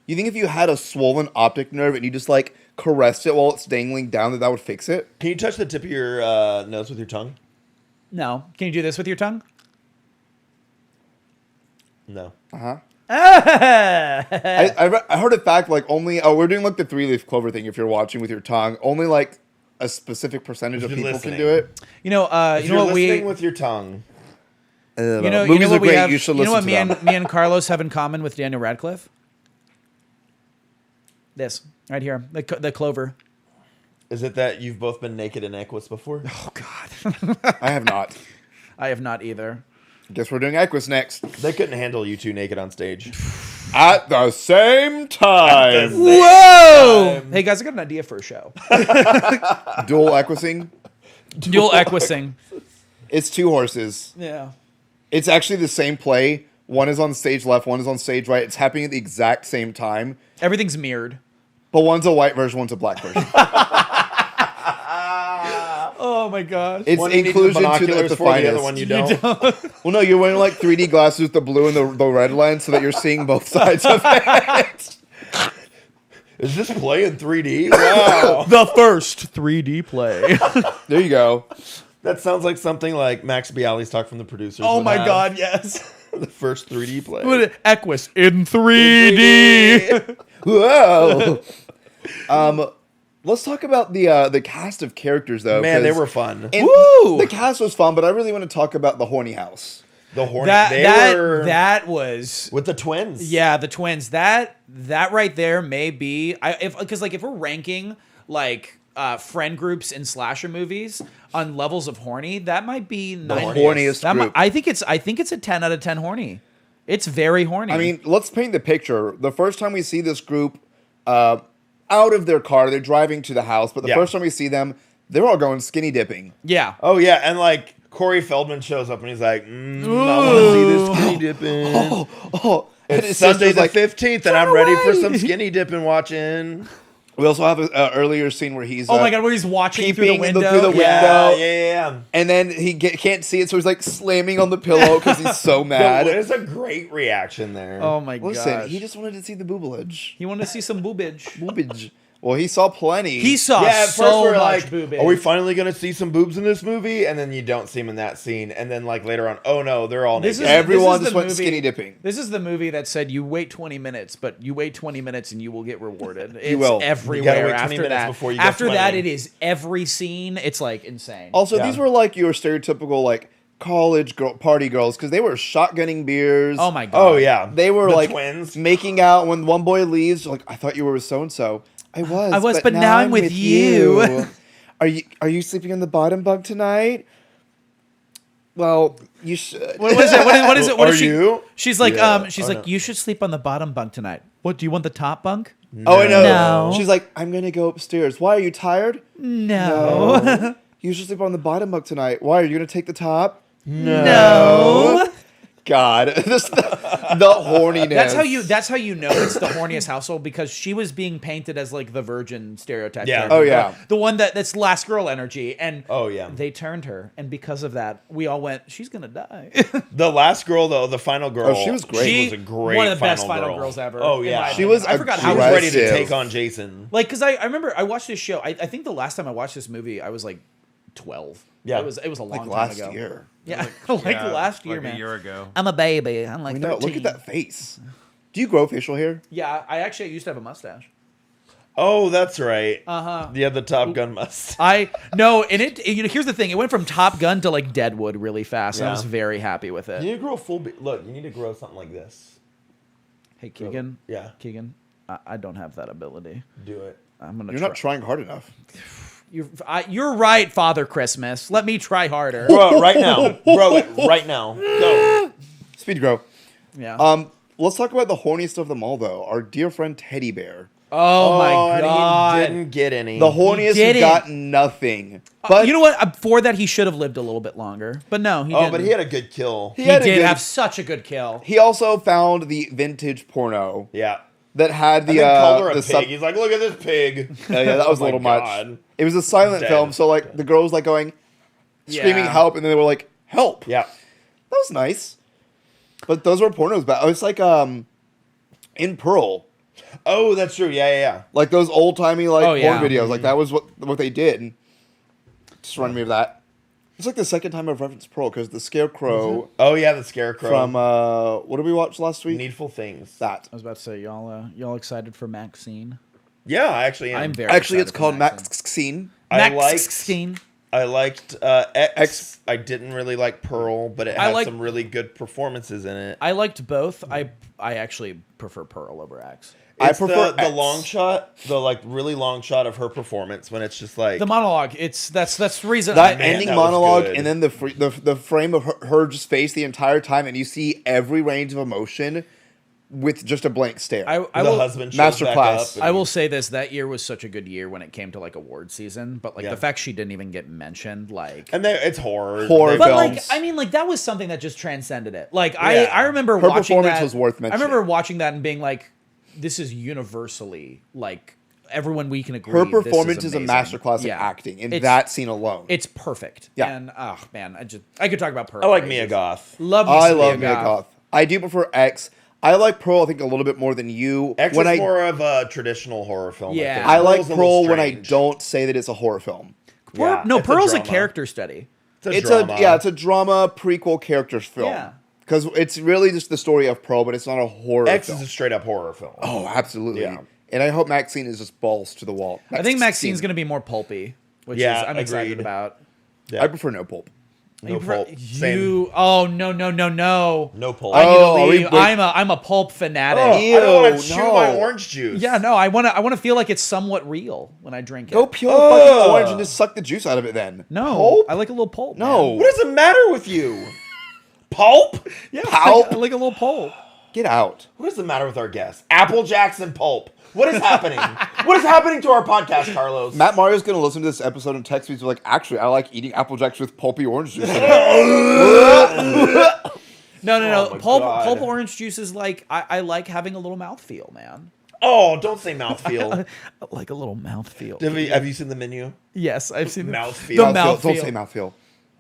You think if you had a swollen optic nerve and you just like caressed it while it's dangling down, that would fix it? Can you touch the tip of your nose with your tongue? No. Can you do this with your tongue? No. I heard a fact like only we're doing like the 3-leaf clover thing. If you're watching with your tongue, only like a specific percentage of If people you're can listening. do it. You know. If You know you're what listening we. with your tongue, You know movies what are we great. have. You should You know listen what to them. me and Carlos have in common with Daniel Radcliffe? This right here, the clover. is it that you've both been naked in Equus before? Oh God. I have not. I have not either. Guess we're doing Equus next They couldn't handle you two naked on stage. at the same time. Whoa! Hey guys, I got an idea for a show. Dual Equusing. Dual equising. It's 2 horses. Yeah. It's actually the same play. One is on stage left, one is on stage right. It's happening at the exact same time, Everything's mirrored. but one's a white version, one's a black version. Oh my gosh. It's One you need the inclusion to binoculars the for, the finest. other one you don't. Well, no, you're wearing like 3D glasses with the blue and the red lens so that you're seeing both sides of it. Is this play in 3D? Wow. The first 3D play. There you go. That sounds like something like Max Bialy's talk from the producers. Oh would my have God, yes. for the first 3D play. Equus in 3D. Whoa. Let's talk about the cast of characters, though. Man, they were fun. And Woo! the cast was fun, but I really want to talk about the horny house. The horny. That was with the twins. Yeah, the twins. That right there may be because if we're ranking like friend groups in slasher movies on levels of horny, that might be the horniest group. I think it's a 10 out of 10 horny. It's very horny. I mean, let's paint the picture. The first time we see this group out of their car, they're driving to the house, but the first time we see them, they're all going skinny dipping. Yeah. Oh yeah, and like Corey Feldman shows up and he's like, I want to see this skinny dipping. It's Sunday the 15th, and I'm ready for some skinny dipping watching. We also have an earlier scene where he's where he's watching through the window. Yeah. And then he can't see it, so he's like slamming on the pillow because he's so mad. There's a great reaction there. Oh my god! Listen, he just wanted to see the boobage. He wanted to see some boobage. Boobage. Well, he saw plenty. He saw at first so we're much like, boobage. are we finally going to see some boobs in this movie? And then you don't see them in that scene. And then like later on, oh no, they're all naked. Everyone just went skinny dipping. This is the movie that said you wait 20 minutes, but you wait 20 minutes and you will get rewarded. It's you will. Everywhere wait 20 after minutes that. before you After get that, it is every scene. It's like insane. Also, these were like your stereotypical like college party girls because they were shotgunning beers. Oh my god. Oh yeah. They were like twins making out when one boy leaves. Like, I thought you were with so and so. I was, but now I'm with you. Are you sleeping on the bottom bunk tonight? Well, you should. What is it? What is it? What Are is she? you? She's like, she's Oh, like, no. you should sleep on the bottom bunk tonight. What? Do you want the top bunk? Oh, I know. No. She's like, I'm gonna go upstairs. Why are you tired? No. You should sleep on the bottom bunk tonight. Why are you gonna take the top? No. God, the horniness. That's how you know it's the horniest household because she was being painted as like the virgin stereotype. Yeah. character. Oh, yeah. The one that's last girl energy. And Oh, yeah. they turned her, and because of that, we all went, she's gonna die. The last girl though, the final girl. Oh, she was great. She was a great one of the best final final girls ever. Oh in yeah. my She opinion. was I forgot She how was ready to aggressive. take on Jason. like because I remember I watched this show. I think the last time I watched this movie, I was like 12. Yeah. It was a long like time last ago. year. Yeah, last year, like man. a year ago. I'm a baby. I'm like I know. 13. Look at that face. Do you grow facial hair? Yeah, I actually used to have a mustache. Oh, that's right. Uh-huh. Yeah, the Top Gun must. No, and here's the thing. It went from Top Gun to like Deadwood really fast. And I Yeah. was very happy with You it. need to grow a full. Look, you need to grow something like this. Hey, Keegan. Yeah. Keegan, I don't have that ability. Do it. I'm gonna. You're not trying hard enough. You're right, Father Christmas. Let me try harder. Grow it right now. Grow it right now. Go. Speed grow. Yeah. Let's talk about the horniest of them all, though. Our dear friend Teddy Bear. Oh my and god. he didn't get any. The horniest who didn't. got nothing. But you know what? For that, he should have lived a little bit longer. But no, he didn't. but he had a good kill. He had a did good- have such a good kill. he also found the vintage porno Yeah. that had And the then called her a the pig. He's like, look at this pig. yeah, that was Oh a little my much. God. It was a silent Dead. film, so like the girl was like going, screaming Yeah. help, and then they were like, help. Yeah. That was nice. But those were pornos back. It's like in Pearl. Oh, that's true. Yeah. Like those old timey like Oh, yeah. porn videos. Like that was what they did. Just reminded me of that. It's like the second time I've referenced Pearl because the Scarecrow Oh yeah, the Scarecrow from what did we watch last week? Needful Things. That. I was about to say, y'all excited for Maxine? Yeah, I actually am. I'm very Actually, it's excited for called Maxine. Maxine. Maxine. I liked X. I didn't really like Pearl, but it had some really good performances in it. I liked both. I actually prefer Pearl over X. I It's prefer the X. long shot, the like really long shot of her performance when it's just like The monologue. That's the reason. That Man, ending that was monologue good. and then the frame of her just face the entire time, and you see every range of emotion with just a blank stare. I the will. husband Master shows back class. up and- I will say this: that year was such a good year when it came to like award season. But like Yeah. the fact she didn't even get mentioned, like. and it's horror. Horror But films. like, I mean, like that was something that just transcended it. Like Yeah. I remember Her watching performance that. was worth I remember mentioning. watching that and being like, "This is universally like everyone we can agree." Her this performance is a amazing. masterclass Yeah. in acting in It's- that scene alone. It's perfect. Yeah. And oh man, I could talk about Pearl. I like for Mia ages. Goth. Love me I some love Mia Goth. I do prefer X. I like Pearl, I think, a little bit more than you. X when is I, more of a traditional horror film. Yeah. think. I like Pearl's a Pearl little when I strange. don't say that it's a horror film. Yeah, No, it's Pearl's a drama. character study. It's a drama. it's a drama prequel characters film. Yeah. Because it's really just the story of Pearl, but it's not a horror X film. is a straight up horror film. Oh, absolutely. Yeah. And I hope Maxine is just balls to the wall. I think Maxine's going to be more pulpy, which Yeah, is I'm excited agreed. about. Yeah. I prefer no pulp. No pulp. You oh no. No pulp. I need Oh, to are we- leave. wait. I'm a pulp fanatic. I don't want to Ew, chew no. my orange juice. Yeah, no, I want to feel like it's somewhat real when I drink it. Go peel the fucking orange and just suck the juice out of it then. No, Pulp? I like a little pulp. No. man. What does it matter with you? Pulp? Yeah, Pulp? I like a little pulp. Get out. What is the matter with our guests? Apple Jacks and pulp. What is happening? What is happening to our podcast, Carlos? Matt Mario's going to listen to this episode and text me to like, actually, I like eating Apple Jacks with pulpy orange juice in it. No. Oh my Pulp God. orange juice is like I like having a little mouthfeel, man. Oh, don't say mouthfeel. I like a little mouthfeel. Have you seen the menu? Yes, I've seen Mouthfeel. The Don't mouthfeel. say mouthfeel.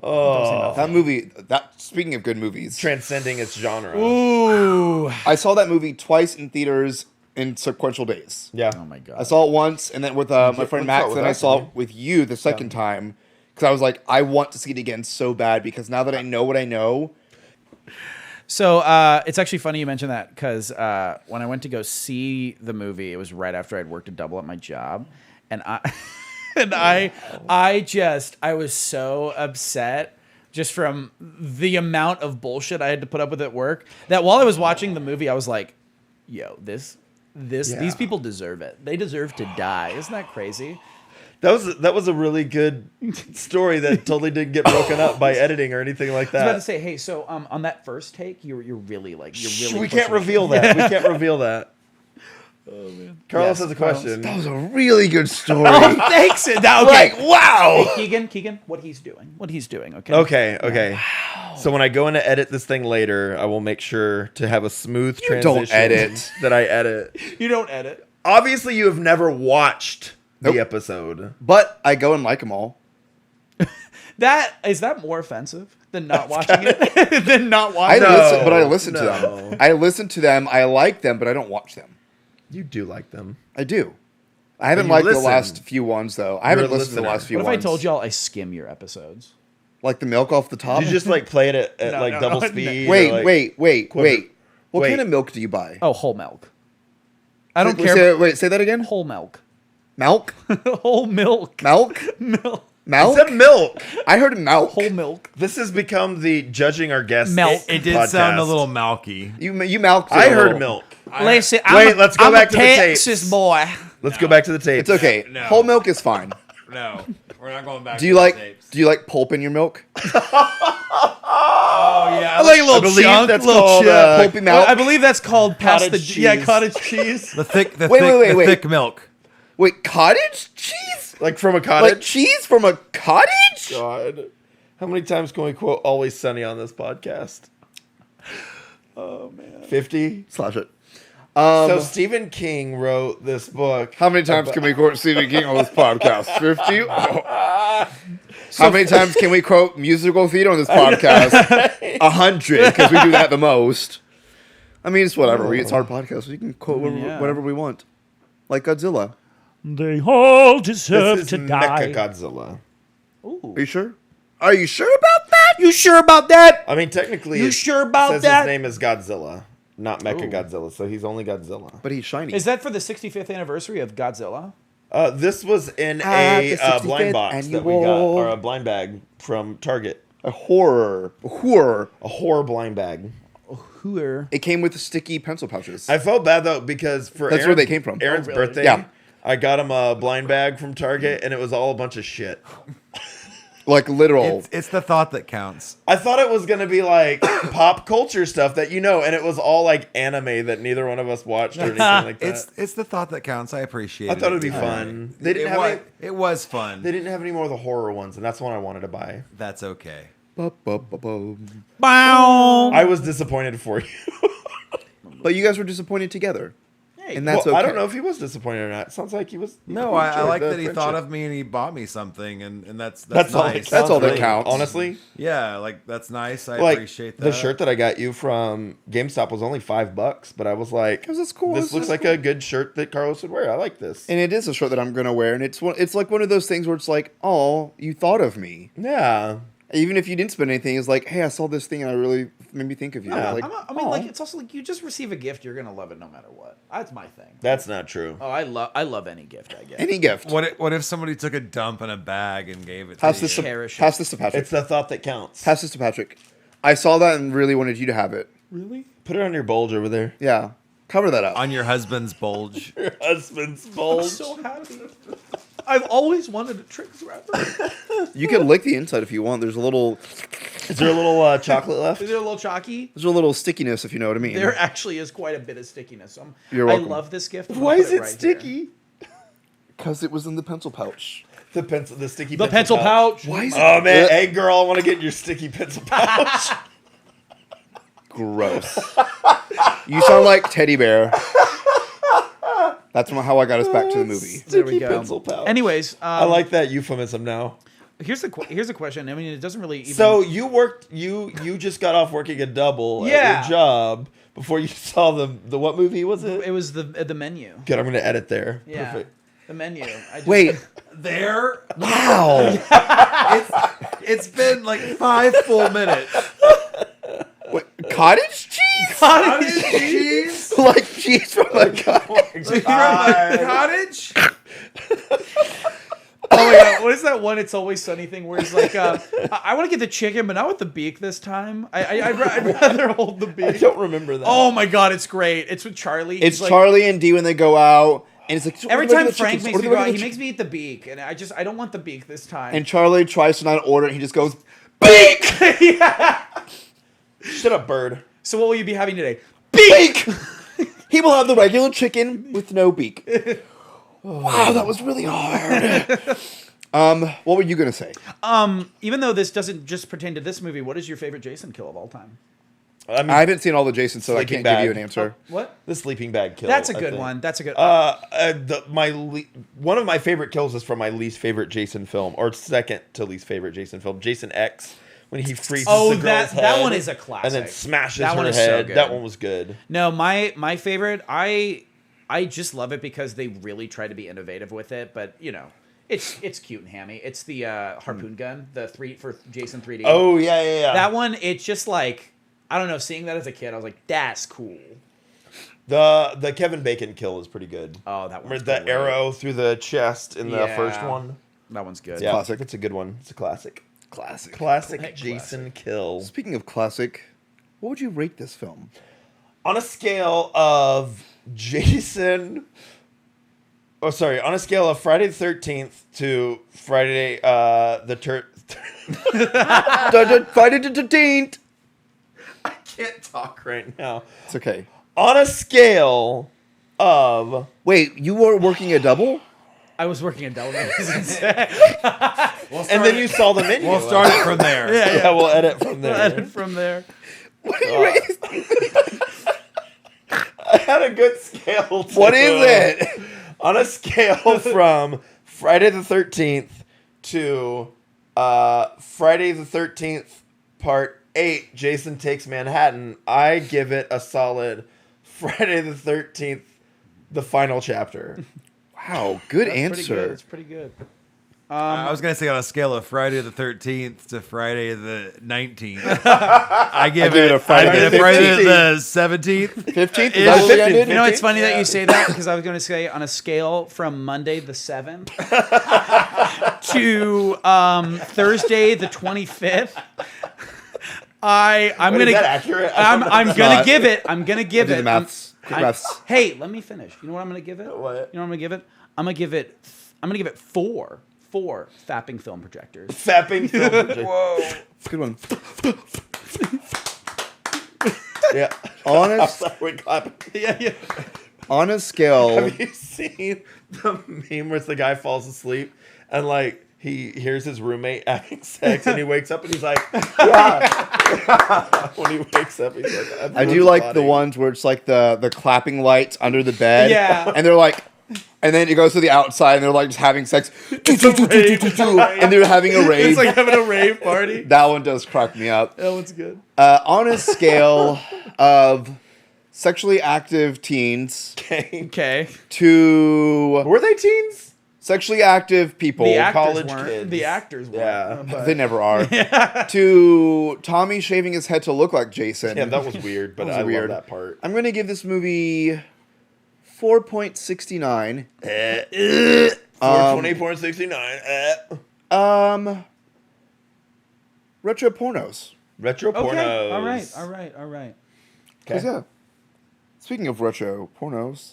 Oh, That movie, speaking of good movies, transcending its genre. Ooh. I saw that movie twice in theaters in sequential days. Yeah. Oh my god. I saw it once, and then with my friend let's Max, start with and I us, saw man. it with you the second time because I was like, I want to see it again so bad because now that I know what I know, So it's actually funny you mentioned that because when I went to go see the movie, it was right after I'd worked a double at my job, and I was so upset just from the amount of bullshit I had to put up with at work that while I was watching the movie, I was like, "Yo, these people deserve it. They deserve to die." Isn't that crazy? That was a really good story that totally didn't get broken up by editing or anything like I was about to that. say, hey, so on that first take, you're really like We can't reveal that. We can't reveal that. Oh man. Carlos Yes, has a Carlos. question. that was a really good story. Oh, thanks. Okay. Like, wow. Hey, Keegan, what he's doing. Okay. Okay. So when I go in to edit this thing later, I will make sure to have a smooth transition. don't edit. That I edit. You don't edit. Obviously, you have never watched Nope. the episode. But I go and like them all. Is that more offensive than not watching it? Than not watching it? I listen to no. them. I listen to them. I like them, but I don't watch them. You do like them. I do. I haven't you liked listen. the last few ones though. I haven't You're a listened to the listener. last few What if ones. I told y'all I skim your episodes? like the milk off the top? Did you just like play it at No, like no, double no. speed? wait, or, like, wait. Wait. What kind of milk do you buy? Oh, whole milk. I don't care. Say that again. Whole milk. Milk? Whole milk. Milk? Milk. Milk? Is that milk? I heard milk. Whole milk. This has become the judging our guests. Milk. It did podcast. sound a little milky. You milked it I a heard little. milk. Listen, Wait, let's go I'm back a to the tapes. Texas boy. Let's go back to the tape. It's okay. No. Whole milk is fine. No, we're not going back. Do you like pulp in your milk? Oh yeah, I like a little believe chunk, that's little called, chunk. pulpy milk. I believe that's called Cottage pasta. cheese. Yeah, cottage cheese. the thick, Wait. thick milk. Wait, cottage cheese? Like from a Like cottage? cheese from a cottage? God. How many times can we quote Always Sunny on this podcast? Oh, man. 50? Slash it. So Stephen King wrote this book. How many times can we quote Stephen King on this podcast? 50? How many times can we quote musical theater on this podcast? 100, because we do that the most. I mean, it's whatever. It's our podcast. We can quote whatever we want. Like Godzilla. They all This deserve is to Mecha die. Godzilla. Are you sure? Are you sure about that? You sure about that? I mean, technically, You it sure about says that? his name is Godzilla, not Mecha Godzilla, so he's only Godzilla. But he's shiny. Is that for the 65th anniversary of Godzilla? This was in the a 65th blind box that we got, annual- or a blind bag from Target. a horror? A horror blind bag. Hooer. It came with sticky pencil pouches. I felt bad though because for That's where they came from. Aaron's Oh, really? birthday, Yeah. I got him a blind bag from Target, and it was all a bunch of shit. Like literal. It's the thought that counts. I thought it was gonna be like pop culture stuff that and it was all like anime that neither one of us watched or anything like that. It's the thought that counts. I appreciate I it. thought it'd be fun. They didn't It have was, any, it was fun. they didn't have any more of the horror ones, and that's one I wanted to buy. That's okay. Bow. I was disappointed for you. But you guys were disappointed together. Hey, And that's Well, okay. I don't know if he was disappointed or not. It sounds like he was. No, he I enjoyed like the that he thought friendship. of me and he bought me something, and that's That's all. nice. That's all that really, counts. Honestly, Yeah, like that's nice. I like appreciate that. the shirt that I got you from GameStop was only $5, but I was like, Because it's cool. this It's looks just like a good shirt that Carlos would wear. I like this. And it is a shirt that I'm gonna wear, and it's like one of those things where it's like, oh, you thought of me, Yeah. Even if you didn't spend anything, it's like, hey, I saw this thing and I really made me think of you. Yeah. Like, I mean, like it's also like you just receive a gift, you're gonna love it no matter what. That's my thing. That's not true. Oh, I love any gift I get. any gift. What if somebody took a dump in a bag and gave it to Pass you? this to, Cherish it. pass this to Patrick. It's the thought that counts. Pass this to Patrick. I saw that and really wanted you to have it. Really? Put it on your bulge over there. Yeah. Cover that up. On your husband's bulge. Your husband's I'm bulge. so happy. I've always wanted a Trix wrapper. You can lick the inside if you want. There's a little Is there a little chocolate left? Is it a little chalky? there's a little stickiness if you know what I mean. There actually is quite a bit of stickiness. You're I welcome. love this gift. I'm Why gonna is put it right sticky? here. Because it was in the pencil pouch. The sticky The pencil pouch. Why is Oh man, Ugh. hey girl, I want to get your sticky pencil pouch. Gross. You sound like Teddy Bear. That's how I got us back to the movie. There we Sticky go. pencil pouch. Anyways, I like that euphemism now. here's a question. I mean, it doesn't really. Even... So you just got off working a double Yeah. at your job before you saw the what movie was it? it was the menu. Good, I'm gonna edit there. Yeah, Perfect. the menu. I just, Wait. There, Wow. it's been like 5 full minutes. Wait, cottage cheese? Cottage cheese Like cheese from a cottage. from a cottage. Oh my god, what is that one? It's Always Sunny thing where it's like, I want to get the chicken, but not with the beak this time. I'd rather hold the I beak. don't remember that. Oh my god, it's great. It's with Charlie. It's He's like, Charlie and Dee when they go out, and it's like Every "Order the time regular Frank chicken, makes order me the go out, regular he makes me eat the beak, and I don't want the beak this time. And Charlie tries to not order it, and he just goes, beak! Shut up, bird. So what will you be having today? Beak! He will have the regular chicken with no beak. Wow, that was really hard. What were you gonna say? Even though this doesn't just pertain to this movie, what is your favorite Jason kill of all time? I mean, I haven't seen all the Jasons, so I Sleeping can't give you bag. an answer. What? the sleeping bag kill. That's a I good think. one. That's a good. One of my favorite kills is from my least favorite Jason film, or second to least favorite Jason film, Jason X, when he freezes the girl's head. that one is a and classic. then smashes That one her is so head. good. That one was good. No, my favorite. I just love it because they really try to be innovative with it, but you know. It's cute and hammy. It's the harpoon gun, the for Jason 3D. Oh yeah. That one, it's just like I don't know. Seeing that as a kid, I was like, "That's cool." The Kevin Bacon kill is pretty good. Oh, that one's Remember the great. arrow through the chest in the Yeah. first one? That one's good. Yeah, Classic. It's a good one. It's a classic. Classic. Classic Jason kill. Speaking of classic, what would you rate this film? On a scale of Jason. Oh, sorry. On a scale of Friday the 13th to Friday the Friday the 13th. I can't talk right now. It's okay. On a scale of Wait, you were working a double? I was working at Delaware's. and then you saw the menu. We'll start it from there. Yeah, we'll edit from there. From there. What do you rate? I had a good scale. Too. What is it? On a scale from Friday the 13th to Friday the 13th Part 8, Jason Takes Manhattan, I give it a solid Friday the 13th, the final chapter. Wow, good Pretty good. answer. It's pretty good. I was gonna say on a scale of Friday the 13th to Friday the 19th, I give it a Friday the Friday the 17th. 15th? Is that what we ended? You know, it's funny that you say that because I was going to say on a scale from Monday the 7th to Thursday the 25th. I'm Wait, gonna. is that accurate? I'm It's gonna not. give it. I'm gonna give Do it. the maths. Quick I'm- maths. Hey, let me finish. You know what I'm gonna give it? What? You know what I'm gonna give it? I'm gonna give it four fapping film projectors. Fapping film project. Whoa. Good one. Yeah. Honest, Sorry, clapping. Yeah. on a scale. Have you seen the meme where the guy falls asleep and like he hears his roommate having sex and he wakes up and he's like, yeah. When he wakes up, he's like, I do like the ones where it's like the clapping lights under the bed. Yeah. And they're like, and then it goes to the outside and they're like just having sex. And they're having a rave. It's like having a rave party. That one does crack me up. That one's good. On a scale of sexually active teens Okay. Okay. to Were they teens? Sexually active people. The actors college weren't. kids. The actors weren't. Yeah. But- They never are. To Tommy shaving his head to look like Jason. Yeah, that was weird, but That was I weird. love that part. I'm going to give this movie 4.69. 420.69. Retro pornos. Retro Okay. pornos. All right. 'Cause, yeah. Speaking of retro pornos.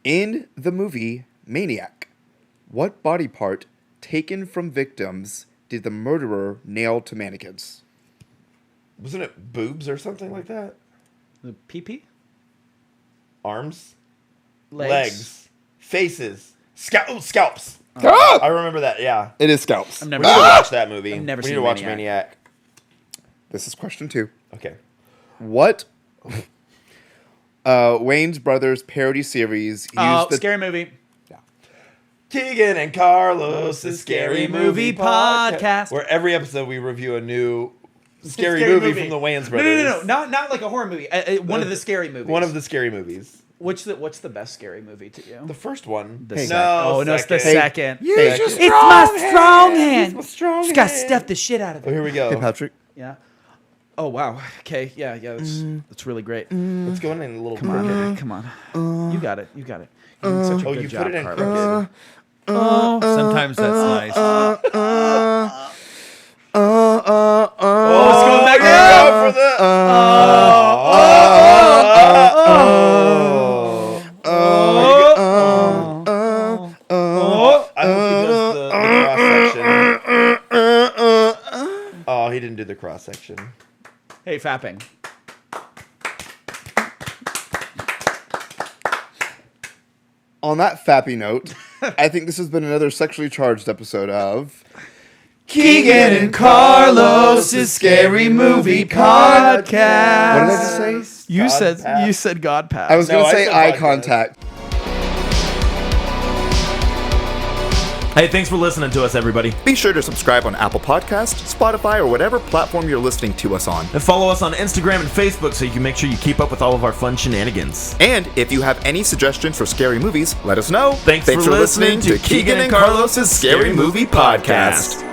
In the movie Maniac, what body part taken from victims did the murderer nail to mannequins? Wasn't it boobs or something like that? The pee-pee? Arms? Legs. Faces. Scalps. Ah! I remember that, yeah. It is scalps. I've never We need to watch that movie. I've never we seen need to watch Maniac. Maniac. This is question 2. Okay. What Wayne's Brothers parody series used the Scary Movie. Keegan and Carlos' Scary Movie Podcast. Where every episode we review a new scary Scary movie from the Wayans brothers. No. Not like a horror movie. One of the scary movies. One of the scary movies. What's the best scary movie to you? The first one. The second. Oh, no, it's the second. Hey, It's my strong hand. my strong Just gotta hand. stuff the shit out of Oh, it. here we go. Hey, Patrick. Yeah. Oh wow. Okay. Yeah. That's really great. Let's go in a little Come on. Come on. You got it. You're doing such a Oh, good you job, put it in Carlos. crooked. Sometimes that's nice. Oh, it's going back down for the. I hope he does the cross section. Oh, he didn't do the cross section. Hey, fapping. On that fappy note, I think this has been another sexually charged episode of Keegan and Carlos' Scary Movie Podcast. What did I just say? You God said pass. you said God pass. I was No, going to I say said eye podcast. contact. Hey, thanks for listening to us, everybody. Be sure to subscribe on Apple Podcasts, Spotify, or whatever platform you're listening to us on. And follow us on Instagram and Facebook so you can make sure you keep up with all of our fun shenanigans. And if you have any suggestions for scary movies, let us know. Thanks for listening to Keegan and Carlos' Scary Movie Podcast.